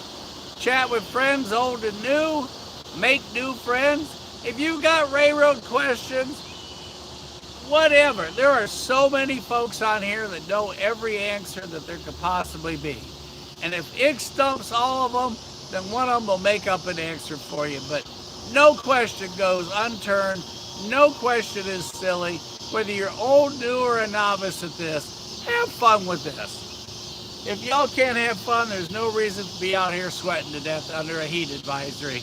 Chat with friends old and new. Make new friends. If you got railroad questions, whatever. There are so many folks on here that know every answer that there could possibly be. And if it stumps all of them, then one of them will make up an answer for you. But no question goes unturned. No question is silly. Whether you're old, new, or a novice at this, have fun with this. If y'all can't have fun, there's no reason to be out here sweating to death under a heat advisory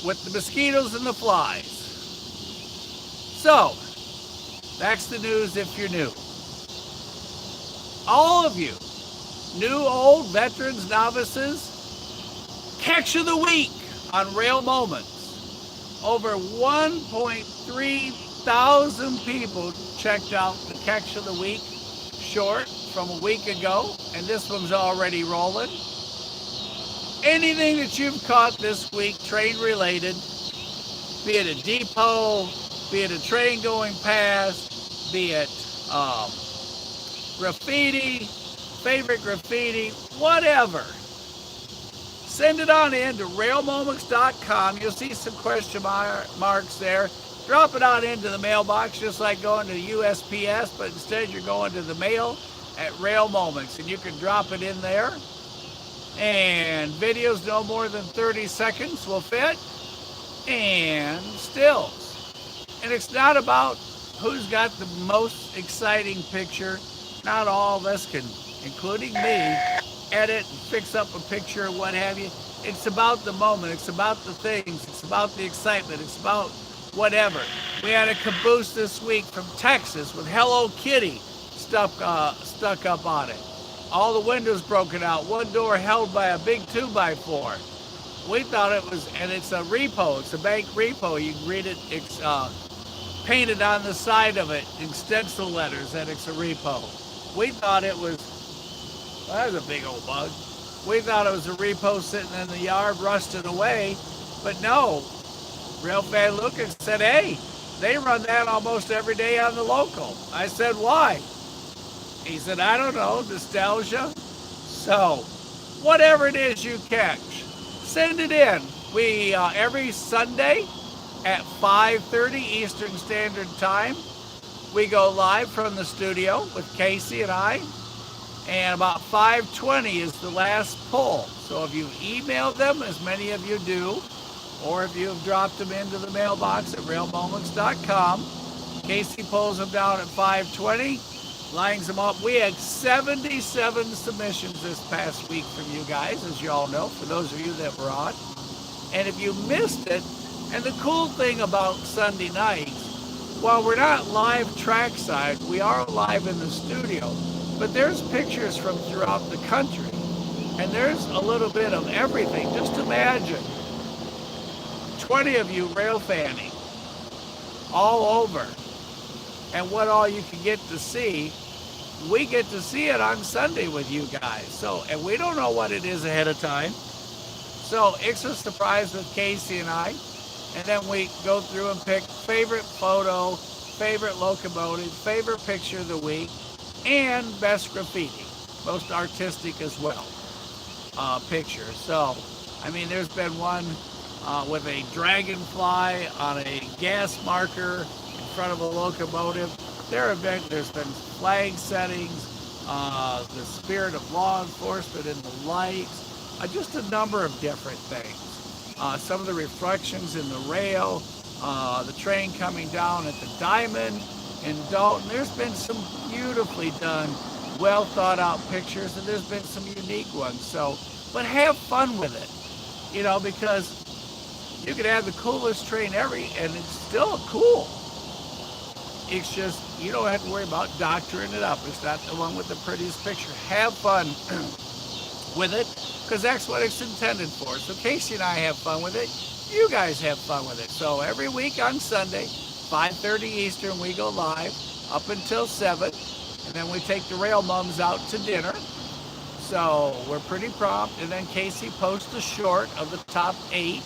with the mosquitoes and the flies. So, that's the news if you're new. All of you, new, old, veterans, novices, catch of the week on Rail Moments. Over 1.3 thousand people checked out the catch of the week short from a week ago, and this one's already rolling. Anything that you've caught this week, train related, be it a depot, be it a train going past, be it graffiti, favorite graffiti, whatever. Send it on in to railmoments.com. You'll see some question marks there. Drop it on into the mailbox, just like going to USPS, but instead you're going to the mail at Rail Moments, and you can drop it in there. And videos no more than 30 seconds will fit, and stills. And it's not about who's got the most exciting picture. Not all of us can, including me, edit and fix up a picture or what have you. It's about the moment. It's about the things. It's about the excitement. It's about whatever. We had a caboose this week from Texas with Hello Kitty stuck up on it. All the windows broken out. One door held by a big 2x4. We thought it was, and it's a repo. It's a bank repo. You can read it. It's painted on the side of it in stencil letters that it's a repo. We thought it was, well, that was a big old bug. We thought it was a repo sitting in the yard rusting away, but no. Railfan Lucas said, hey, they run that almost every day on the local. I said, why? He said, I don't know, nostalgia. So, whatever it is you catch, send it in. We, every Sunday at 5:30 Eastern Standard Time, we go live from the studio with Casey and I. And about 5:20 is the last pull. So if you emailed them, as many of you do, or if you've dropped them into the mailbox at railmoments.com, Casey pulls them down at 5:20, lines them up. We had 77 submissions this past week from you guys, as you all know, for those of you that were on. And if you missed it, and the cool thing about Sunday nights, while we're not live trackside, we are live in the studio, but there's pictures from throughout the country, and there's a little bit of everything. Just imagine 20 of you rail fanning all over, and what all you can get to see, we get to see it on Sunday with you guys. So, and we don't know what it is ahead of time. So it's a surprise with Casey and I, and then we go through and pick favorite photo, favorite locomotive, favorite picture of the week, and best graffiti, most artistic as well, picture. So, I mean, there's been one with a dragonfly on a gas marker in front of a locomotive. There's been flag settings, the spirit of law enforcement in the lights, just a number of different things. Some of the reflections in the rail, the train coming down at the Diamond in Dalton. There's been some beautifully done, well thought out pictures, and there's been some unique ones. So, but have fun with it, you know, because you could have the coolest train ever, and it's still cool. It's just, you don't have to worry about doctoring it up. It's not the one with the prettiest picture. Have fun with it, because that's what it's intended for. So Casey and I have fun with it. You guys have fun with it. So every week on Sunday, 5:30 Eastern, we go live up until 7, and then we take the rail mums out to dinner. So we're pretty prompt, and then Casey posts a short of the top 8,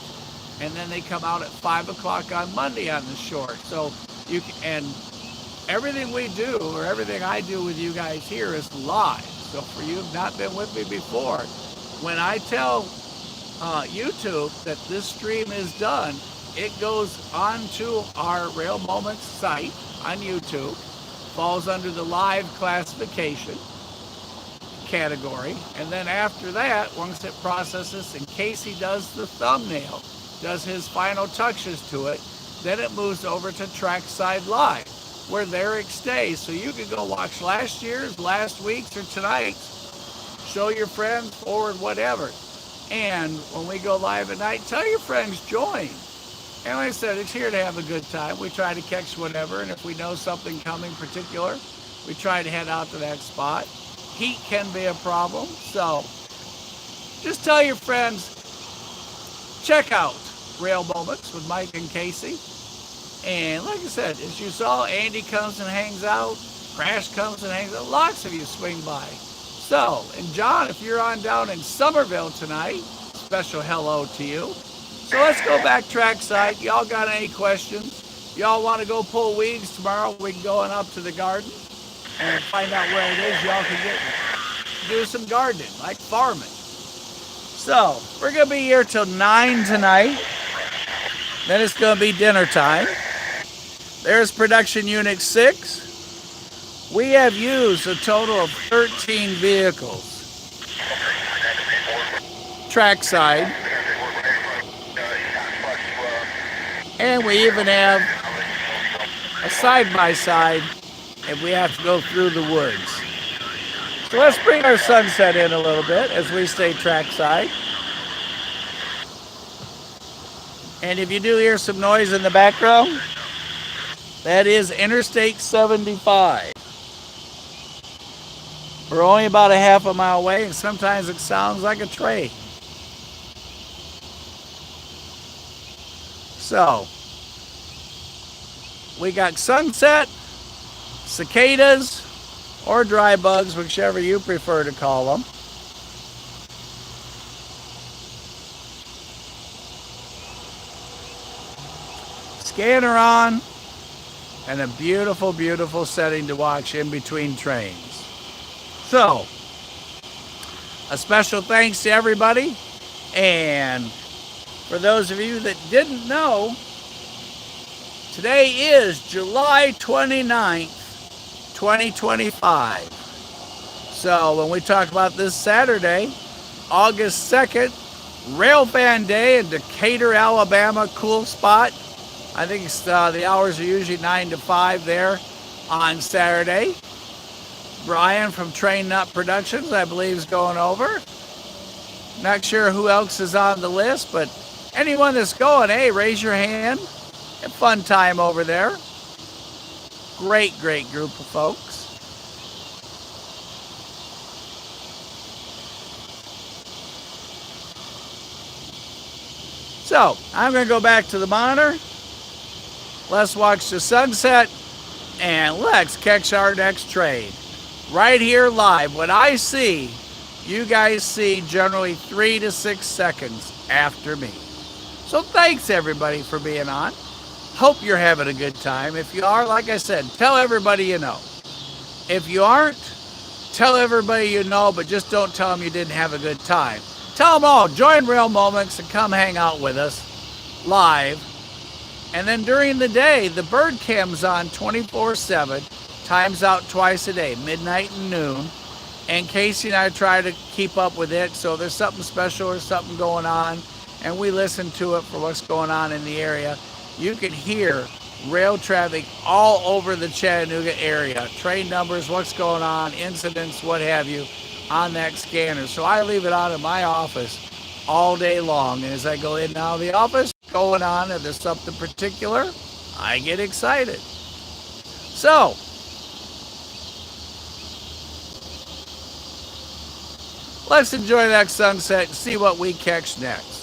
and then they come out at 5 o'clock on Monday on the short. So you can, and everything we do, or everything I do with you guys here, is live. So for you who've not been with me before, when I tell YouTube that this stream is done, it goes onto our Rail Moments site on YouTube, falls under the live classification category, and then after that, once it processes and Casey does the thumbnail, does his final touches to it, then it moves over to Trackside Live, where there it stays. So you can go watch last year's, last week's, or tonight's, show your friends, forward, whatever. And when we go live at night, tell your friends, join. And like I said, it's here to have a good time. We try to catch whatever, and if we know something coming particular, we try to head out to that spot. Heat can be a problem, so just tell your friends, check out Rail Moments with Mike and Casey. And like I said, as you saw, Andy comes and hangs out, Crash comes and hangs out, lots of you swing by. So, and John, if you're on down in Somerville tonight, special hello to you. So let's go back trackside. Y'all got any questions? Y'all want to go pull weeds tomorrow? We can go on up to the garden and find out where it is. Y'all can do some gardening, like farming. So, we're going to be here till 9 tonight. Then it's going to be dinner time. There's production unit 6. We have used a total of 13 vehicles. Trackside. And we even have a side-by-side if we have to go through the woods. So let's bring our sunset in a little bit as we stay trackside. And if you do hear some noise in the background, that is Interstate 75. We're only about a half a mile away, and sometimes it sounds like a train. So, we got sunset, cicadas, or dry bugs, whichever you prefer to call them. Scanner on, and a beautiful, beautiful setting to watch in between trains. So, a special thanks to everybody, and for those of you that didn't know, today is July 29th, 2025. So when we talk about this Saturday, August 2nd, Railfan Day in Decatur, Alabama, cool spot. I think the hours are usually 9 to 5 there on Saturday. Brian from Train Nut Productions, I believe, is going over. Not sure who else is on the list, but anyone that's going, hey, raise your hand. A fun time over there. Great, great group of folks. So, I'm going to go back to the monitor. Let's watch the sunset, and let's catch our next train. Right here live. What I see, you guys see generally 3 to 6 seconds after me. So thanks everybody for being on. Hope you're having a good time. If you are, like I said, tell everybody you know. If you aren't, tell everybody you know, but just don't tell them you didn't have a good time. Tell them all, join Rail Moments and come hang out with us live. And then during the day, the bird cam's on 24/7, times out twice a day, midnight and noon. And Casey and I try to keep up with it, so there's something special or something going on, and we listen to it for what's going on in the area. You can hear rail traffic all over the Chattanooga area, train numbers, what's going on, incidents, what have you, on that scanner. So I leave it on in my office all day long, and as I go in and out of the office, going on, if there's something particular, I get excited. So, let's enjoy that sunset and see what we catch next.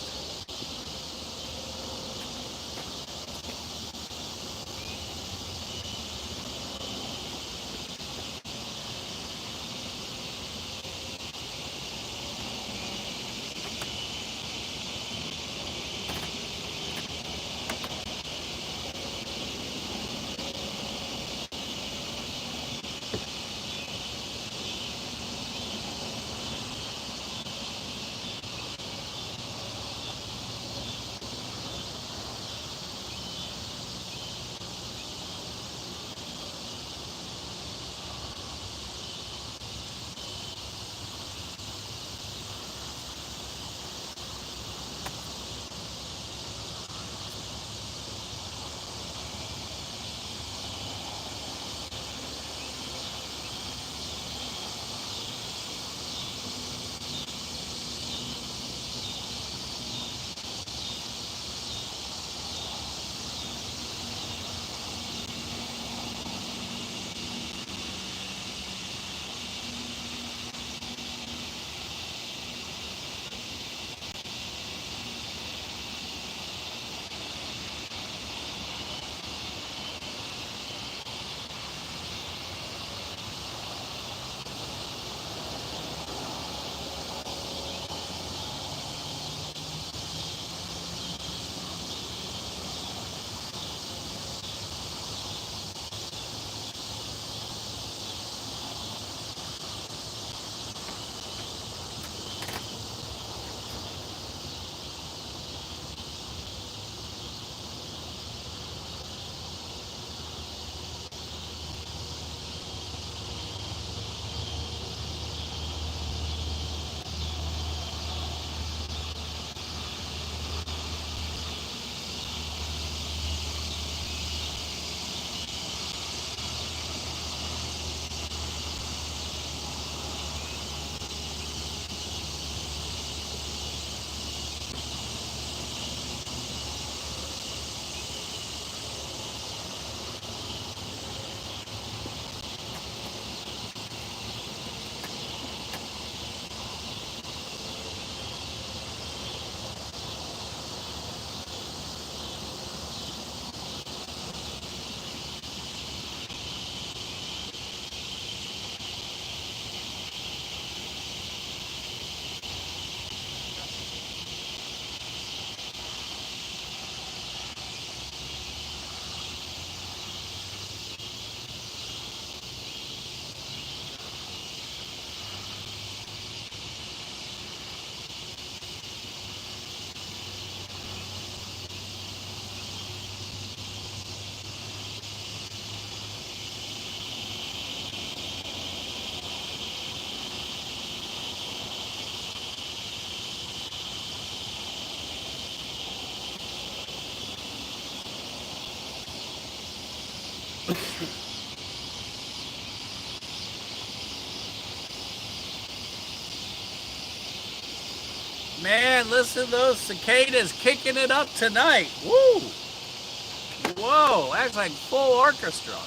Man, listen to those cicadas kicking it up tonight. Woo! Whoa, that's like full orchestra.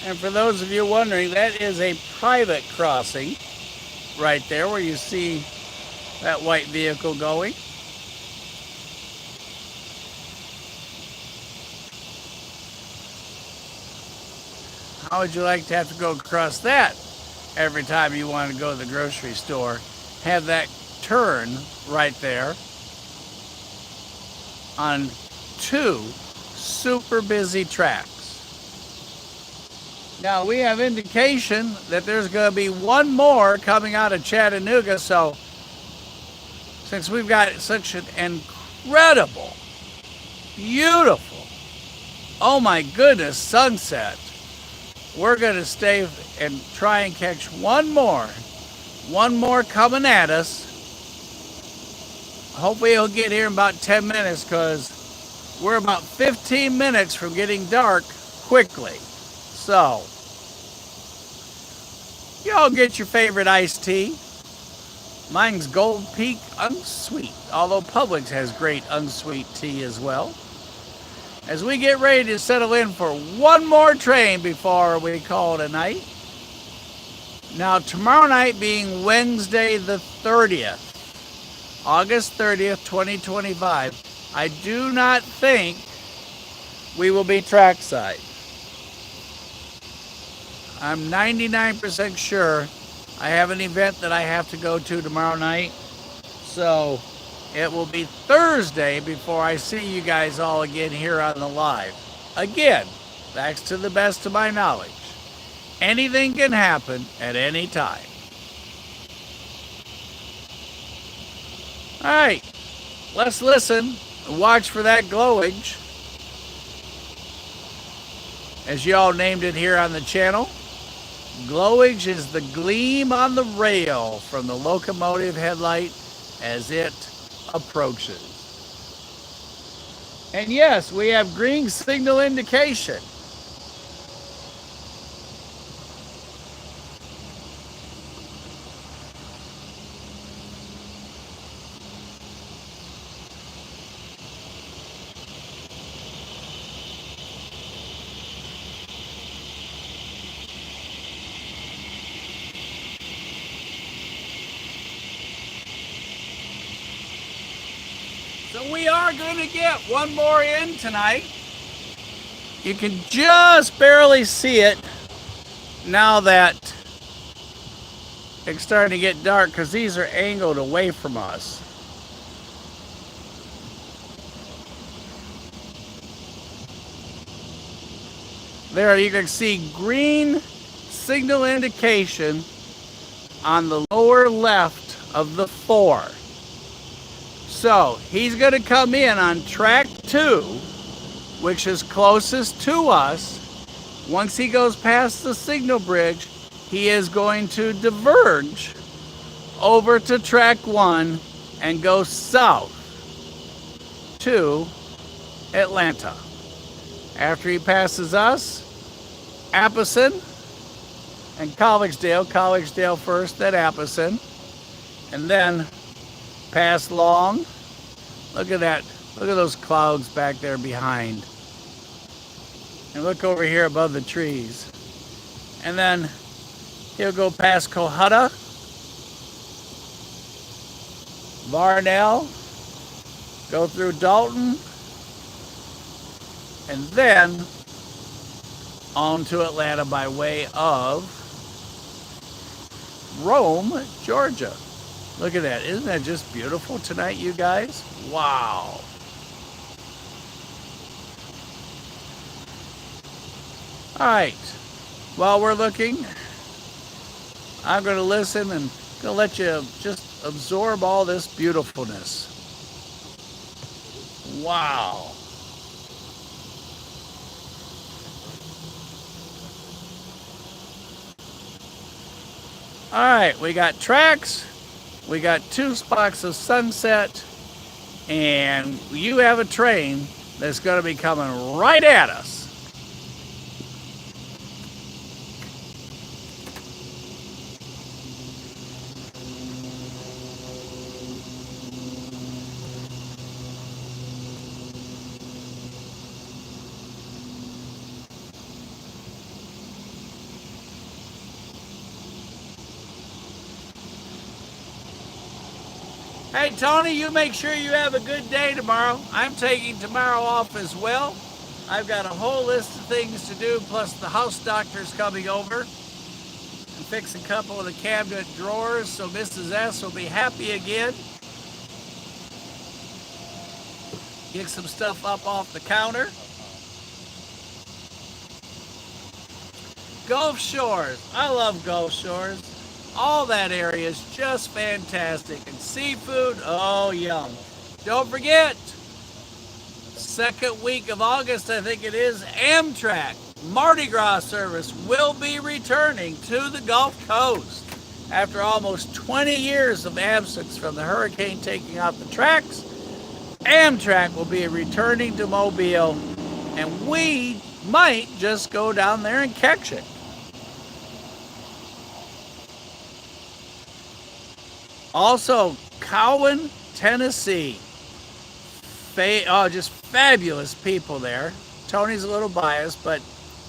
And for those of you wondering, that is a private crossing right there where you see that white vehicle going. How would you like to have to go across that every time you want to go to the grocery store? Have that turn right there on two super busy tracks. Now we have indication that there's going to be one more coming out of Chattanooga, so since we've got such an incredible, beautiful, oh my goodness, sunset, we're going to stay and try and catch one more coming at us. Hopefully he'll get here in about 10 minutes because we're about 15 minutes from getting dark quickly. So, y'all get your favorite iced tea. Mine's Gold Peak Unsweet, although Publix has great unsweet tea as well. As we get ready to settle in for one more train before we call it a night. Now, tomorrow night being Wednesday the 30th, August 30th, 2025, I do not think we will be trackside. I'm 99% sure I have an event that I have to go to tomorrow night. So it will be Thursday before I see you guys all again here on the live. Again, that's to the best of my knowledge. Anything can happen at any time. All right, let's listen and watch for that glowage, as y'all named it here on the channel. Glowage is the gleam on the rail from the locomotive headlight as it approaches. And yes, we have green signal indication. So we are going to get one more in tonight. You can just barely see it now that it's starting to get dark because these are angled away from us. There you can see green signal indication on the lower left of the 4. So he's going to come in on track 2, which is closest to us. Once he goes past the signal bridge, he is going to diverge over to track 1 and go south to Atlanta. After he passes us, Appleton and Collegedale first, then Appleton, and then past Long. Look at that. Look at those clouds back there behind. And look over here above the trees. And then he'll go past Cohutta, Varnell, go through Dalton, and then on to Atlanta by way of Rome, Georgia. Look at that. Isn't that just beautiful tonight, you guys? Wow. All right. While we're looking, I'm going to listen and going to let you just absorb all this beautifulness. Wow. All right, we got tracks, we got 2 spots of sunset, and you have a train that's going to be coming right at us. Hey, Tony, you make sure you have a good day tomorrow. I'm taking tomorrow off as well. I've got a whole list of things to do, plus the house doctor's coming over and fix a couple of the cabinet drawers so Mrs. S will be happy again. Get some stuff up off the counter. Gulf Shores. I love Gulf Shores. All that area is just fantastic. And seafood, oh, yum. Don't forget, second week of August, I think it is, Amtrak Mardi Gras service will be returning to the Gulf Coast. After almost 20 years of absence from the hurricane taking out the tracks, Amtrak will be returning to Mobile, and we might just go down there and catch it. Also, Cowan, Tennessee. Just fabulous people there. Tony's a little biased, but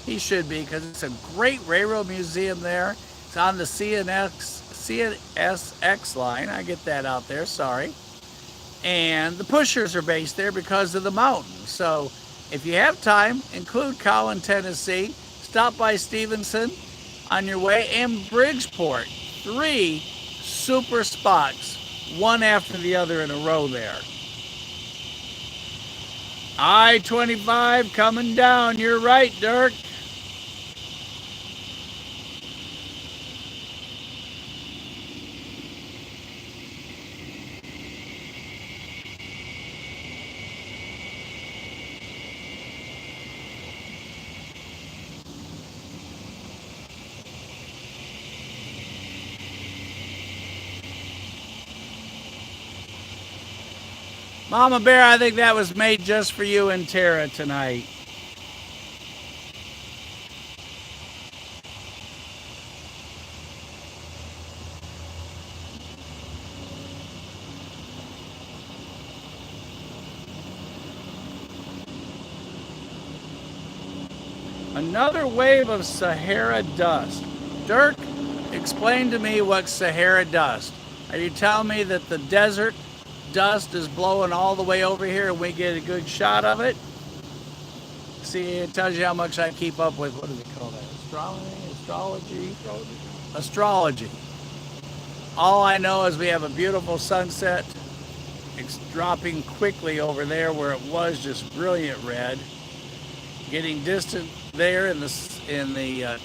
he should be because it's a great railroad museum there. It's on the CSX line. I get that out there, sorry. And the pushers are based there because of the mountain. So if you have time, include Cowan, Tennessee. Stop by Stevenson on your way, and Bridgeport. 3 super spots, one after the other in a row there. I-25 coming down. You're right, Dirk. Mama Bear, I think that was made just for you and Tara tonight. Another wave of Sahara dust. Dirk, explain to me what Sahara dust. Are you telling me that the desert dust is blowing all the way over here and we get a good shot of it? See, it tells you how much I keep up with, what do they call that? Astrology. All I know is we have a beautiful sunset. It's dropping quickly over there where it was just brilliant red. Getting distant there to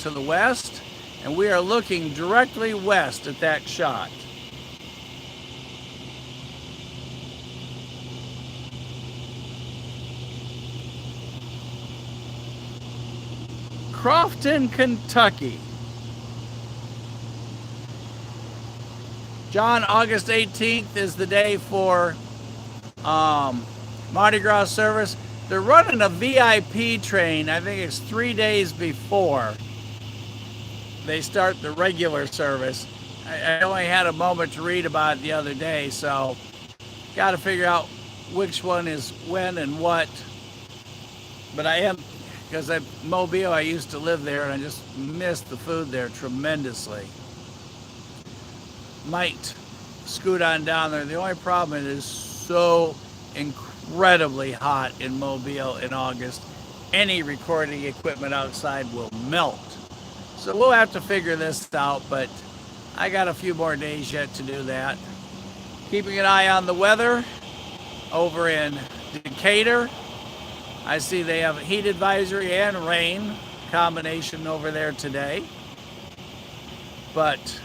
the west, and we are looking directly west at that shot. Crofton, Kentucky. John, August 18th is the day for Mardi Gras service. They're running a VIP train. I think it's 3 days before they start the regular service. I only had a moment to read about it the other day, so got to figure out which one is when and what. But I am, because Mobile, I used to live there, and I just missed the food there tremendously. Might scoot on down there. The only problem is so incredibly hot in Mobile in August. Any recording equipment outside will melt. So we'll have to figure this out, but I got a few more days yet to do that. Keeping an eye on the weather over in Decatur. I see they have a heat advisory and rain combination over there today. But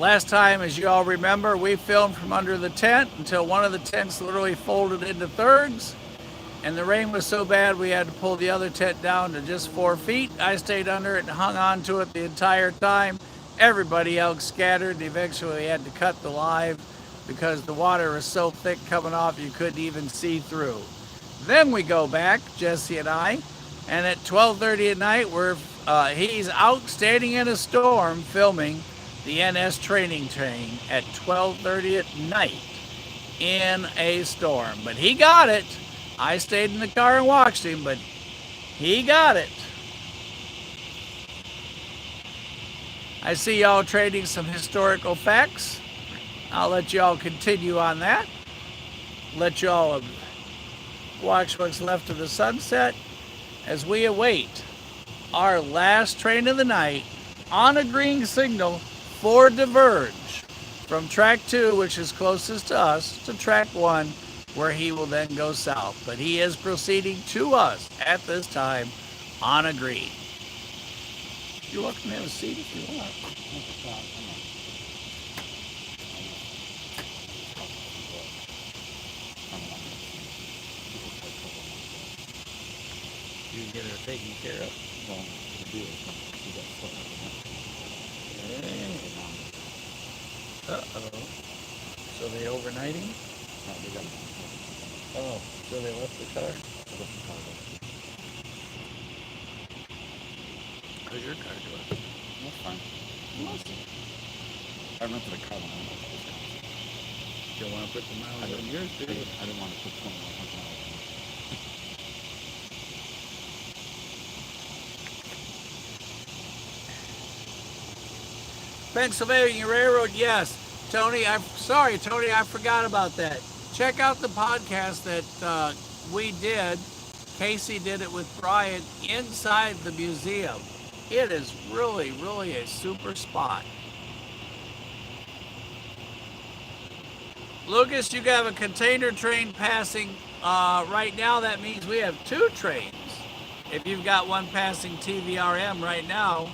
last time, as you all remember, we filmed from under the tent until one of the tents literally folded into thirds. and the rain was so bad we had to pull the other tent down to just 4 feet. I stayed under it and hung on to it the entire time. Everybody else scattered, and eventually we had to cut the live because the water was so thick coming off you couldn't even see through. Then we go back, Jesse and I, and at 12:30 at night, he's out standing in a storm filming the NS training train at 12:30 at night in a storm. But he got it. I stayed in the car and watched him, but he got it. I see y'all trading some historical facts. I'll let y'all continue on that. Let y'all watch what's left of the sunset as we await our last train of the night on a green signal for diverge from track 2, which is closest to us, to track 1, where he will then go south. But he is proceeding to us at this time on a green. You're welcome to have a seat if you want. You get her taken care of. Uh-oh. So they overnighting? Oh, so they left the car? How's your car doing? That's fine. I rented a car when I went to this house. You don't want to put the miles on yours, do you? I didn't want to put 2100 miles on it. Pennsylvania Railroad, yes. Tony, Tony, I forgot about that. Check out the podcast that we did. Casey did it with Brian inside the museum. It is really, really a super spot. Lucas, you have a container train passing right now. That means we have 2 trains. If you've got one passing TVRM right now.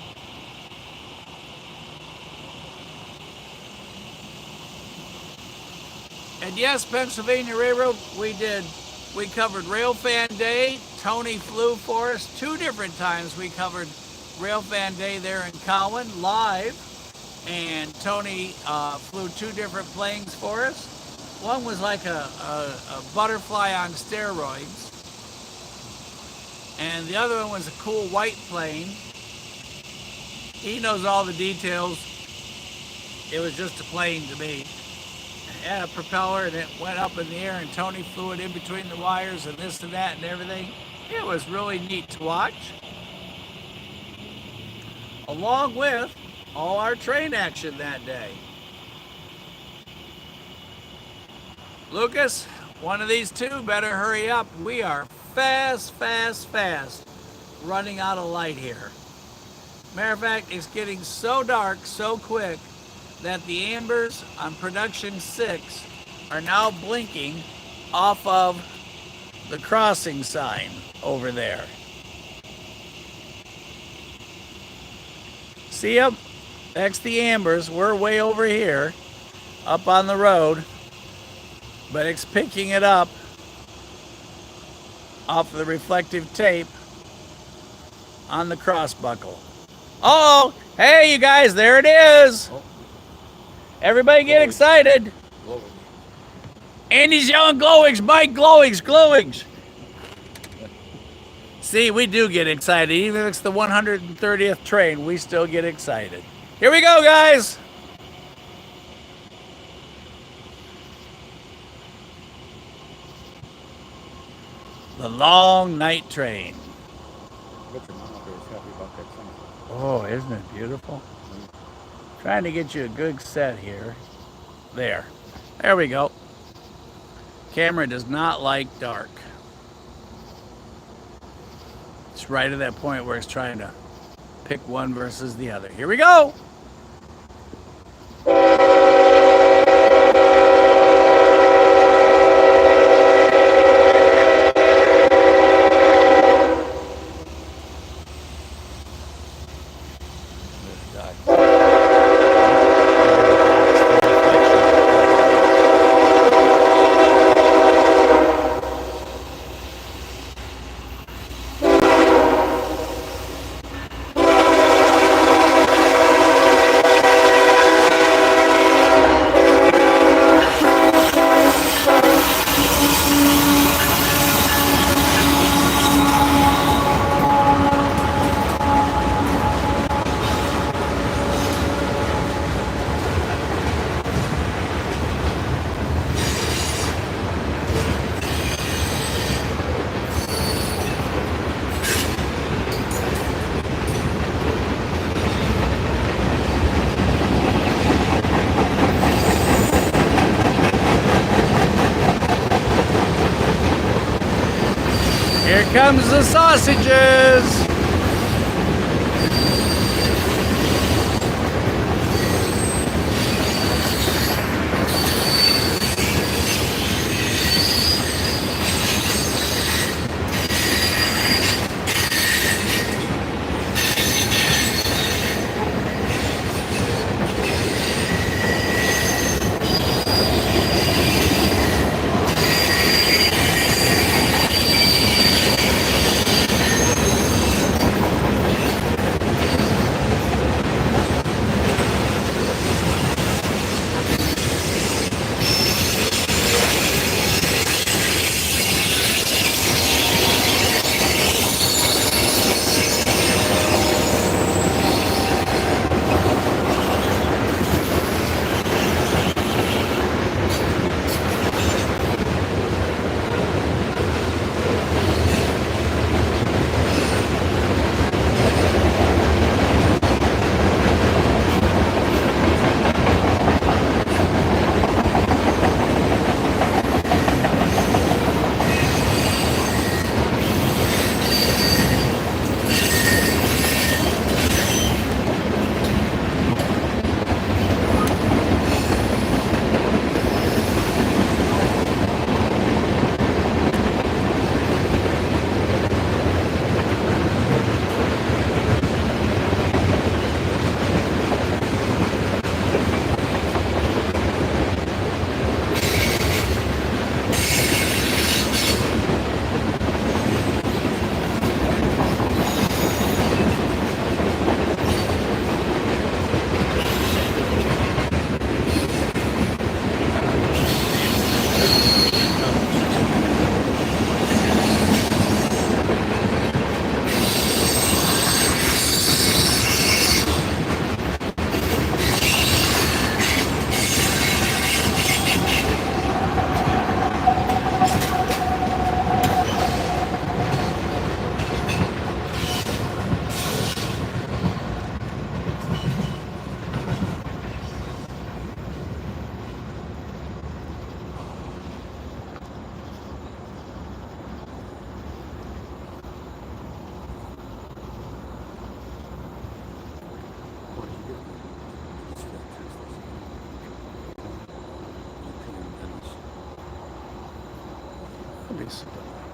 And yes, Pennsylvania Railroad, we covered Railfan Day. Tony flew for us 2 different times. We covered Railfan Day there in Cowan live, and Tony flew 2 different planes for us. One was like a butterfly on steroids, and the other one was a cool white plane. He knows all the details. It was just a plane to me. It had a propeller and it went up in the air, and Tony flew it in between the wires and this and that and everything. It was really neat to watch. Along with all our train action that day. Lucas, one of these 2 better hurry up. We are fast running out of light here. Matter of fact, it's getting so dark so quick that the ambers on production 6 are now blinking off of the crossing sign over there. See them? That's the ambers. We're way over here, up on the road, but it's picking it up off the reflective tape on the cross buckle. Oh, hey you guys, there it is. Everybody get excited. Andy's yelling glowings, Mike glowings. See, we do get excited. Even if it's the 130th train, we still get excited. Here we go, guys. The long night train. Oh, isn't it beautiful? Trying to get you a good set here. There we go. Camera does not like dark. It's right at that point where it's trying to pick one versus the other. Here we go. Here comes the sausages.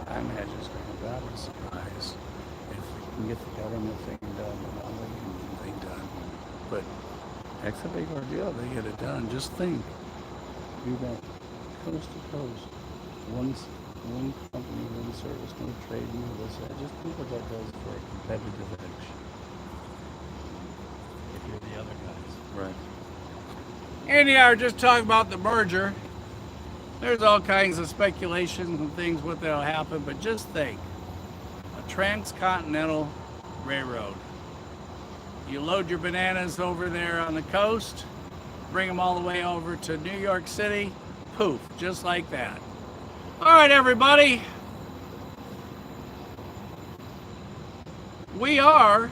I imagine it's going to be a surprise if we can get the government thing done and all the union thing done. But that's a big ordeal. They get it done. Just think, we went coast to coast, one company, one service, no trade, no this. Just think what that does for a competitive edge. If you're the other guys, right? Anyhow, we're just talking about the merger. There's all kinds of speculations and things what that'll happen, but just think, a transcontinental railroad. You load your bananas over there on the coast, bring them all the way over to New York City, poof, just like that. All right, everybody. We are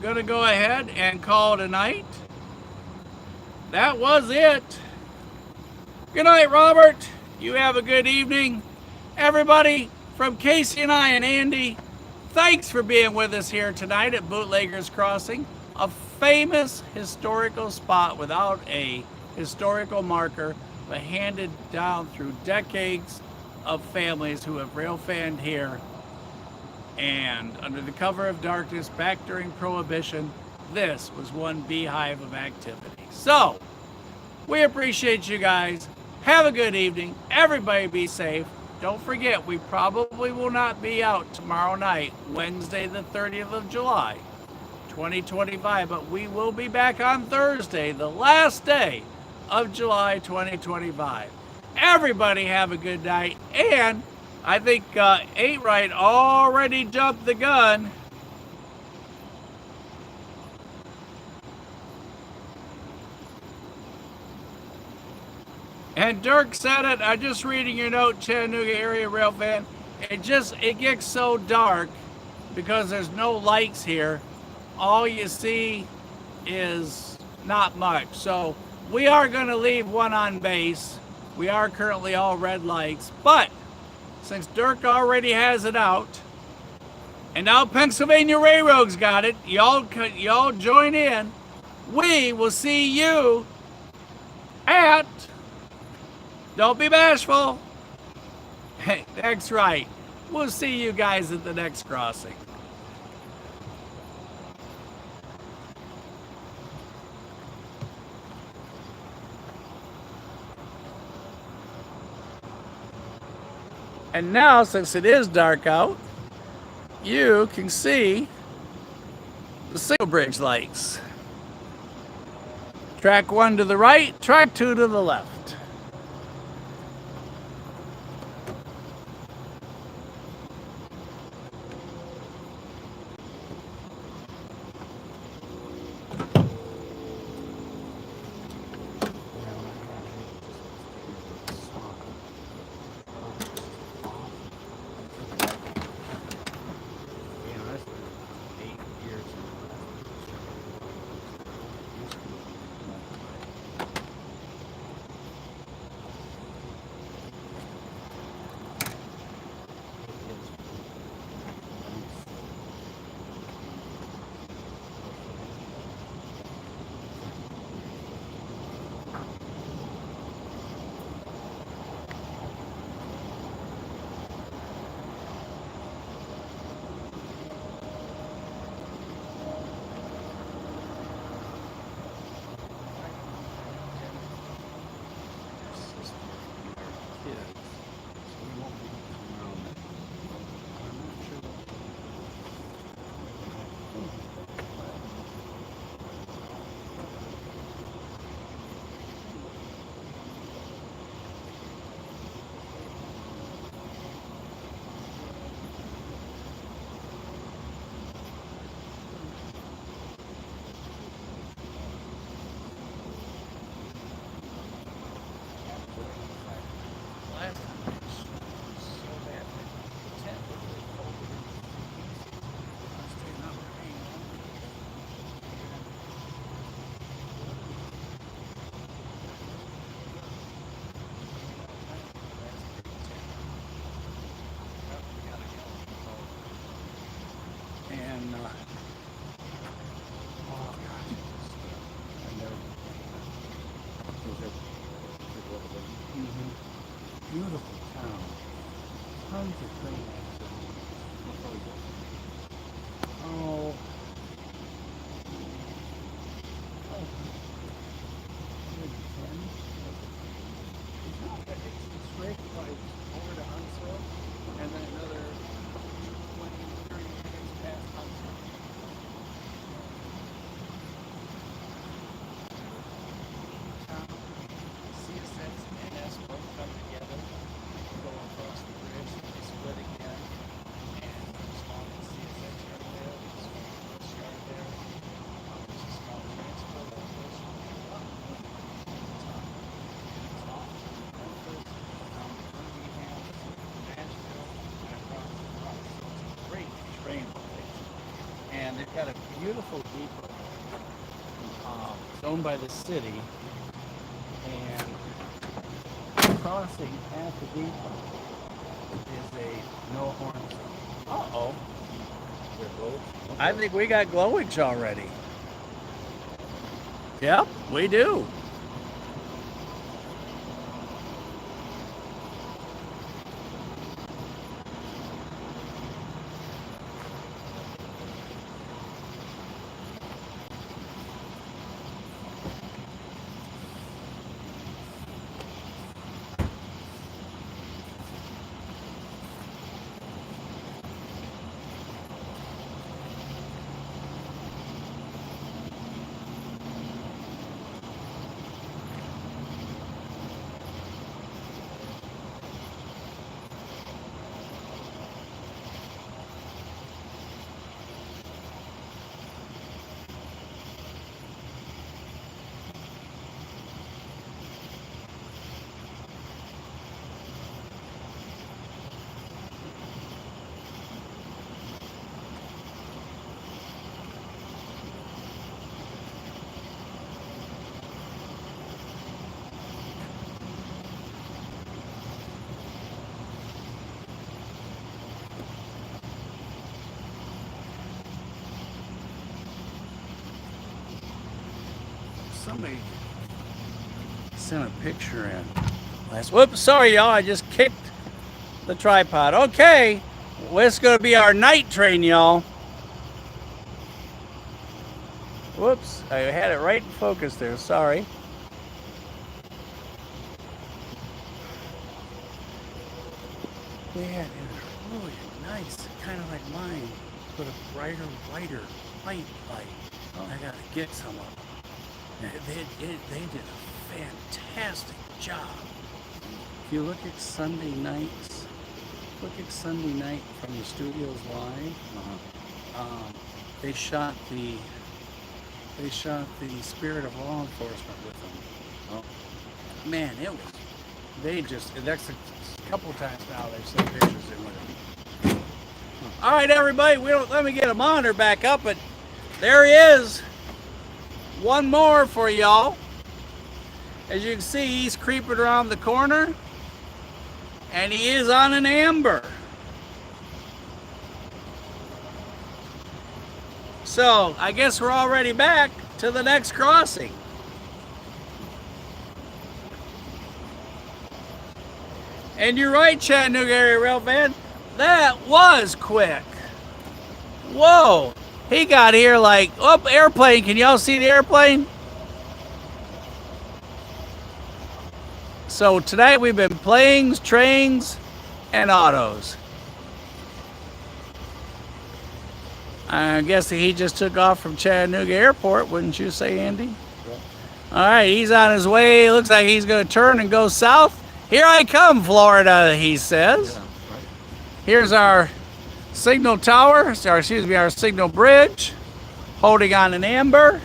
going to go ahead and call it a night. That was it. Good night, Robert. You have a good evening. Everybody, from Casey and I and Andy, thanks for being with us here tonight at Bootleggers Crossing, a famous historical spot without a historical marker, but handed down through decades of families who have railfanned here. And under the cover of darkness, back during Prohibition, this was one beehive of activity. So, we appreciate you guys. Have a good evening. Everybody be safe. Don't forget, we probably will not be out tomorrow night, Wednesday the 30th of July, 2025, but we will be back on Thursday, the last day of July 2025. Everybody have a good night. And I think 8 Right already jumped the gun. And Dirk said it. I'm just reading your note, Chattanooga area rail fan. It gets so dark because there's no lights here. All you see is not much. So we are going to leave one on base. We are currently all red lights. But since Dirk already has it out, And now Pennsylvania Railroad's got it. Y'all join in. We will see you at. Don't be bashful. Hey, that's right. We'll see you guys at the next crossing. And now, since it is dark out, you can see the single bridge lights. Track 1 to the right, track 2 to the left. Beautiful town. Tons of trains. Oh. It's straight like over to Huntsville and then another 20, 30 minutes past Huntsville. CSX and NS both come together, go across the bridge, they split again, and there's small CSX yard there, there's a bus yard there, there's a small transport operation. It's off to Memphis, down to Birmingham, Nashville, and across the cross. So it's a great train place. And they've got a beautiful depot. It's owned by the city. And crossing at the depot is a no horn zone. Uh-oh. I think we got glowage already. Yep, we do. somebody sent a picture in. Whoops, sorry y'all, I just kicked the tripod. Okay, well, it's gonna be our night train, y'all. Whoops, I had it right in focus there, sorry. Yeah, it was really nice, kind of like mine, but a brighter, whiter, white light. Oh. I gotta get some of them. They did a fantastic job. If you look at Sunday nights, from the studios live. They shot the Spirit of Law Enforcement with them. Oh. Man, it was. That's a couple times now they've sent pictures in with him. All right, everybody, let me get a monitor back up, but there he is. One more for y'all. As you can see, he's creeping around the corner, and he is on an amber. So I guess we're already back to the next crossing. And you're right, Chattanooga area Railfan, that was quick. Whoa, he got here like, oh, airplane, can y'all see the airplane? So tonight we've been planes, trains, and autos. I guess he just took off from Chattanooga Airport, wouldn't you say, Andy? Yeah. All right, he's on his way. Looks like he's going to turn and go south. Here I come, Florida, he says. Yeah, right. Here's our signal tower, or excuse me, our signal bridge, holding on an amber.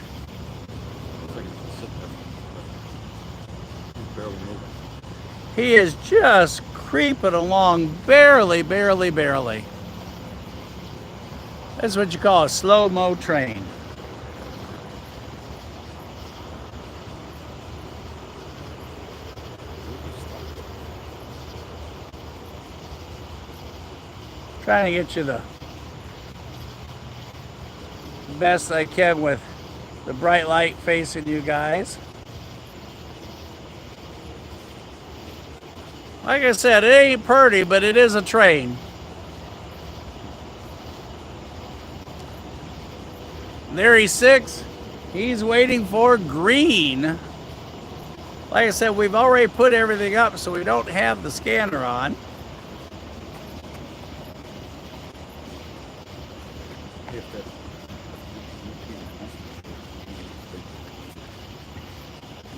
He is just creeping along, barely, barely, barely. That's what you call a slow-mo train. Trying to get you the best I can with the bright light facing you guys. Like I said, it ain't pretty, but it is a train. There he sits. He's waiting for green. Like I said, we've already put everything up, so we don't have the scanner on.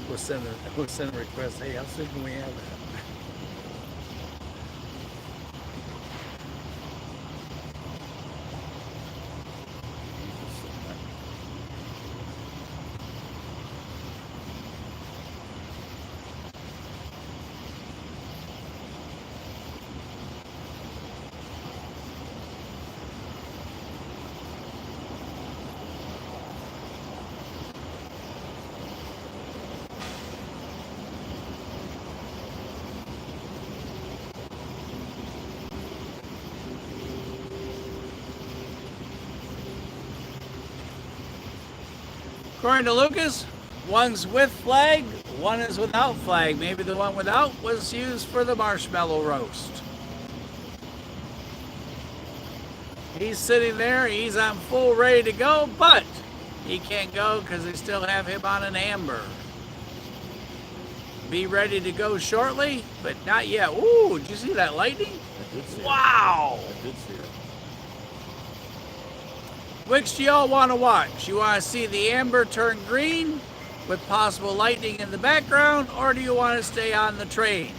We'll send a request. Hey, how soon can we have that? According to Lucas, one's with flag, one is without flag. Maybe the one without was used for the marshmallow roast. He's sitting there, he's on full ready to go, but he can't go because they still have him on an amber. Be ready to go shortly, but not yet. Ooh, did you see that lightning? I did see wow! It. I did see it. Which do y'all want to watch? You want to see the amber turn green with possible lightning in the background, or do you want to stay on the train?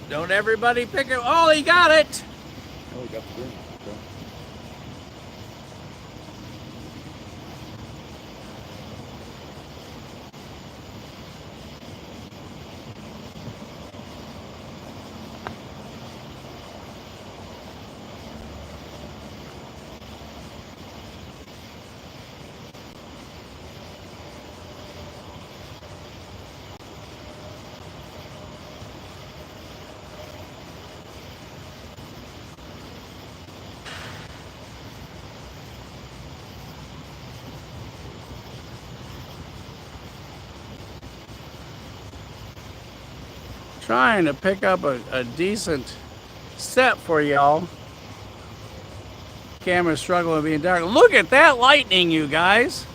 Don't everybody pick it. Oh, he got it! Oh, he got the green. Okay. Trying to pick up a decent set for y'all. Camera's struggling with being dark. Look at that lightning, you guys.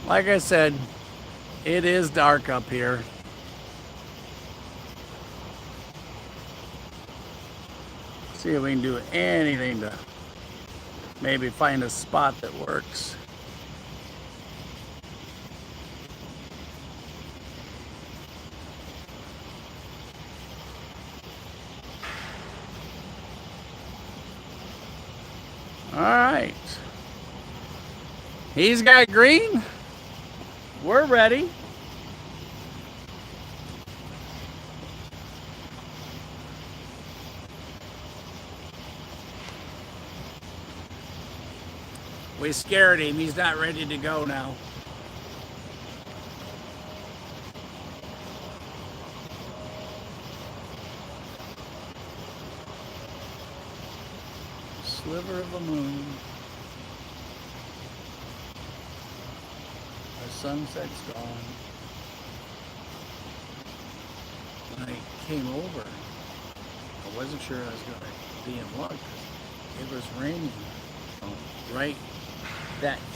Like I said, it is dark up here. See if we can do anything to maybe find a spot that works. All right. He's got green. We're ready. We scared him. He's not ready to go now. Sliver of the moon. Our sunset's gone. When I came over, I wasn't sure I was going to be in luck. It was raining right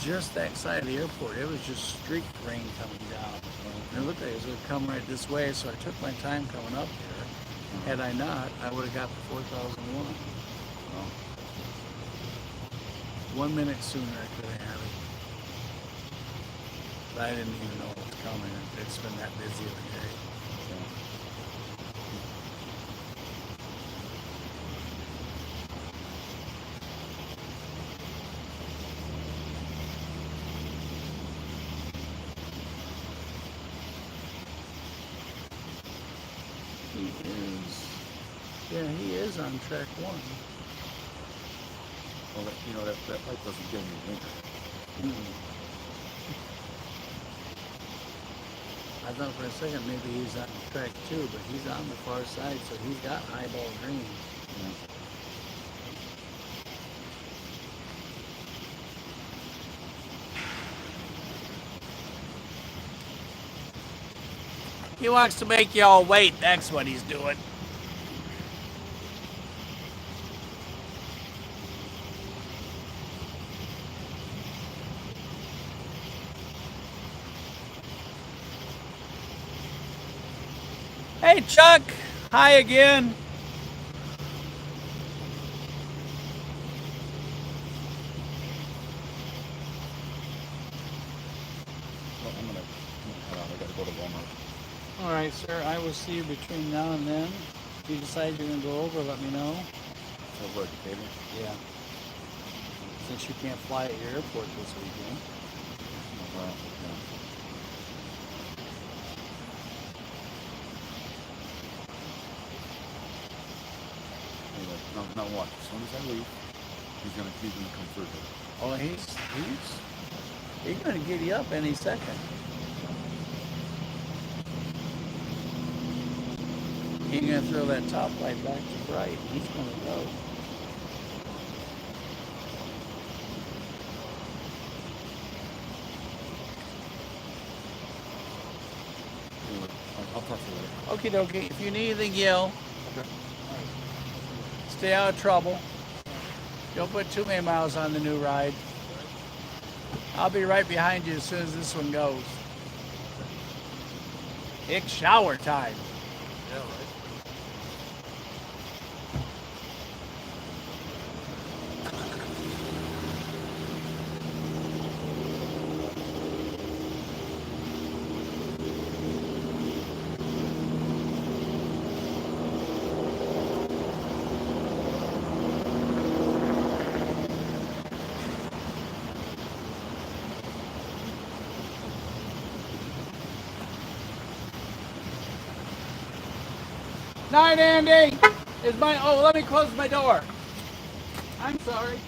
just that side of the airport. It was just streak rain coming down. And it looked like it was going to come right this way, so I took my time coming up here. Had I not, I would have got the 4001. 1 minute sooner I could have had it. But I didn't even know it was coming. It's been that busy of a day. He is on track 1. Well, that light doesn't give me a winker. I thought for a second maybe he's on track 2, but he's on the far side, so he's got highball green. He wants to make y'all wait. That's what he's doing. Hey, Chuck. Hi again. Well, I'm gonna head out. I gotta go to Walmart. All right, sir. I will see you between now and then. If you decide you're going to go over, let me know. So what, baby? Yeah. Since you can't fly at your airport this weekend. Well, yeah. Anyway, now watch. As soon as I leave, he's gonna come through here. Oh, he's going to giddy up any second. He's going to throw that top light back to bright. He's going to go. Anyway, I'll talk to you later. Okie dokie. If you need anything, yell. Okay. Stay out of trouble. Don't put too many miles on the new ride. I'll be right behind you as soon as this one goes. It's shower time. Yeah, right. Night, Andy. Is my let me close my door. I'm sorry.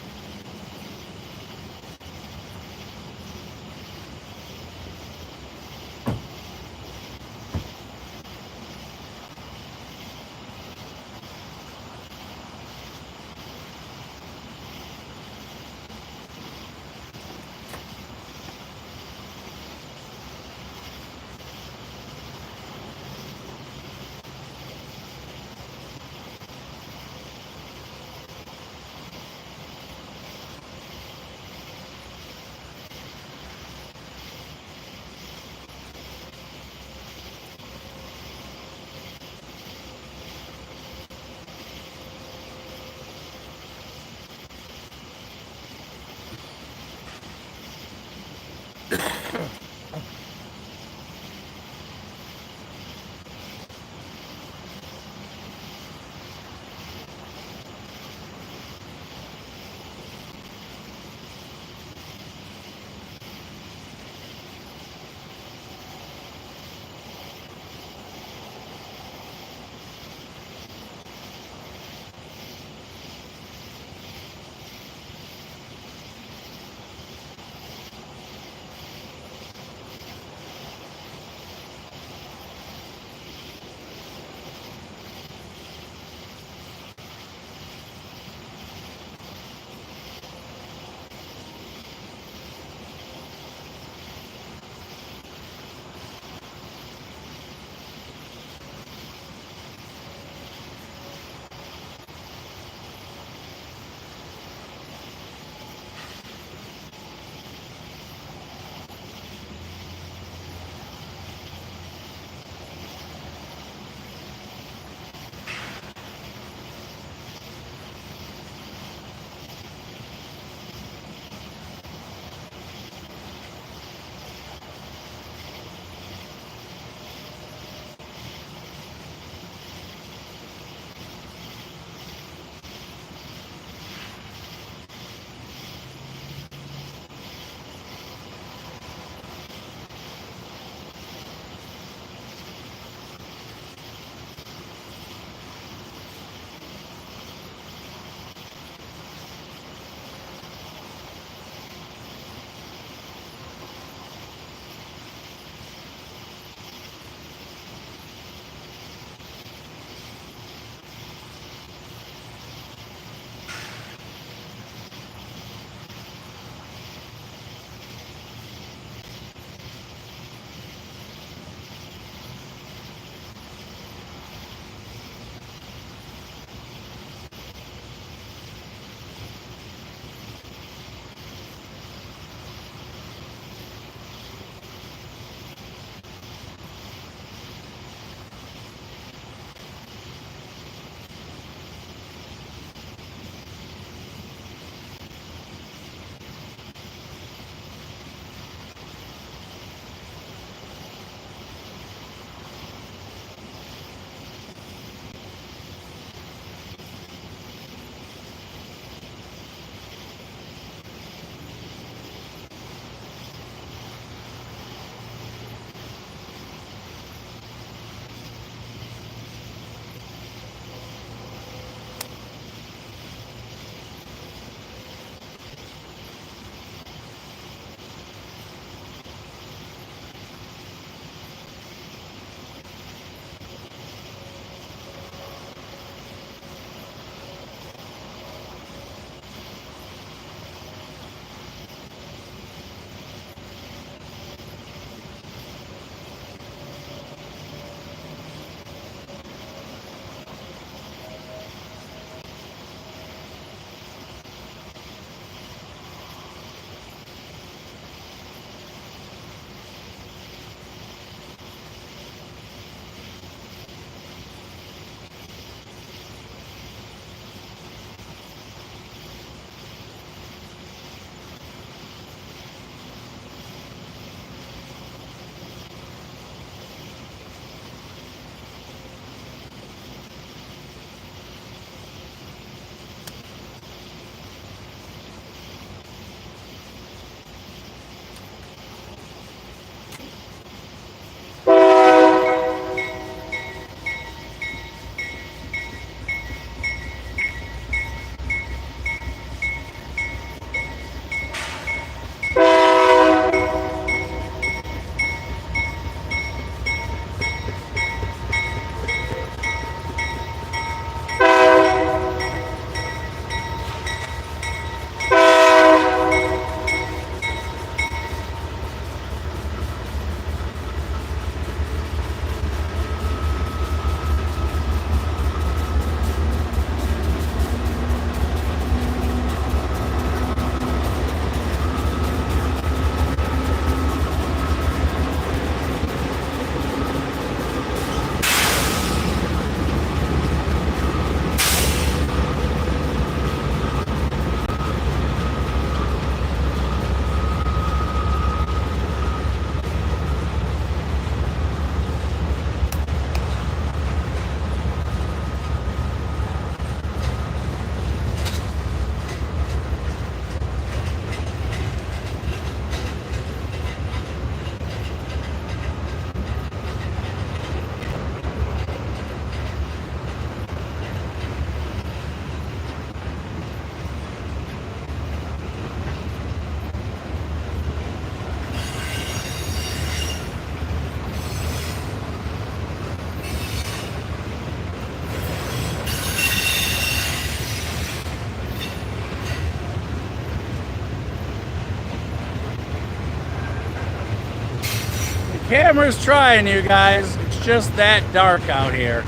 camera's trying, you guys. It's just that dark out here.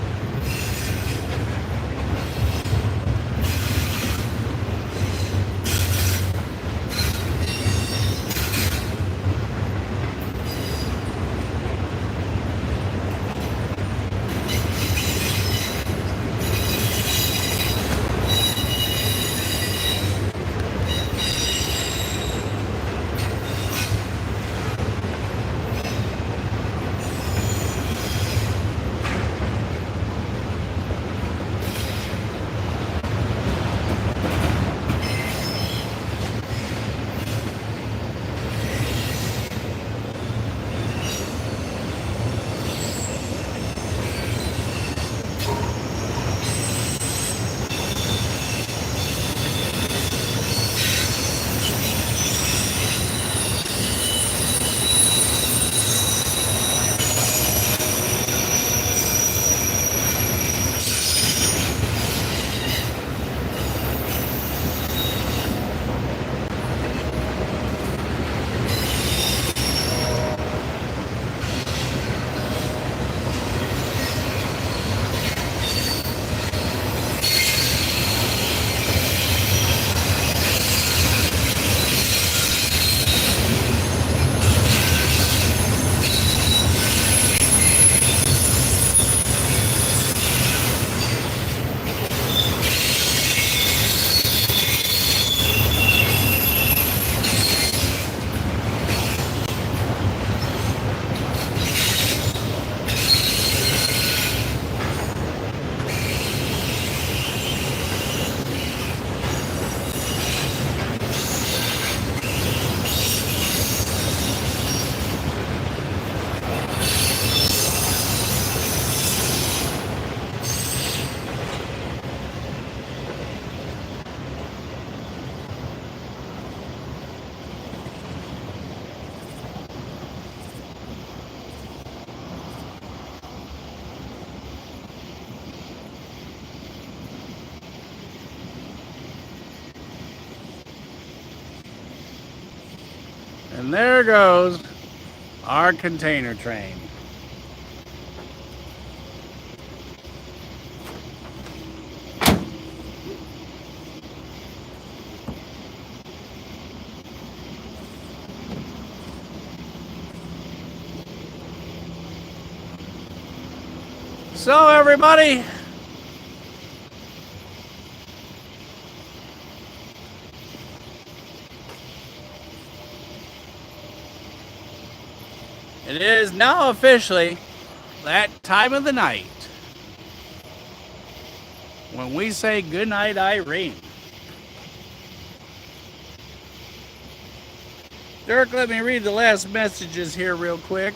And there goes our container train. So everybody, it is now officially that time of the night when we say goodnight, Irene. Dirk, let me read the last messages here real quick.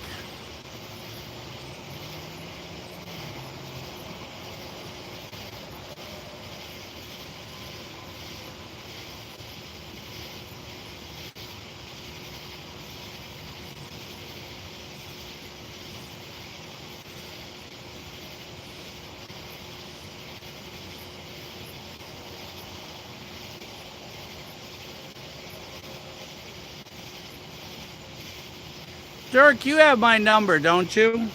Dirk, you have my number, don't you?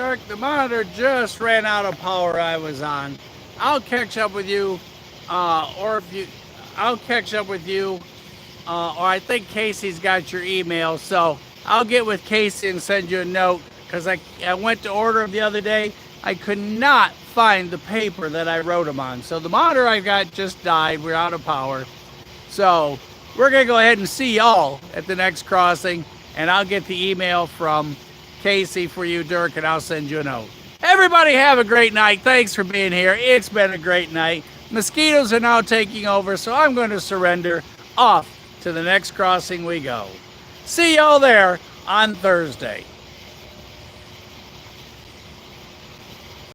Dirk, the monitor just ran out of power I was on. I'll catch up with you, I'll catch up with you, or I think Casey's got your email, so I'll get with Casey and send you a note, because I went to order them the other day. I could not find the paper that I wrote them on. So the monitor I got just died. We're out of power. So we're going to go ahead and see y'all at the next crossing, and I'll get the email from Casey for you, Dirk, and I'll send you a note. Everybody have a great night. Thanks for being here. It's been a great night. Mosquitoes are now taking over, so I'm going to surrender. Off to the next crossing we go. See y'all there on Thursday.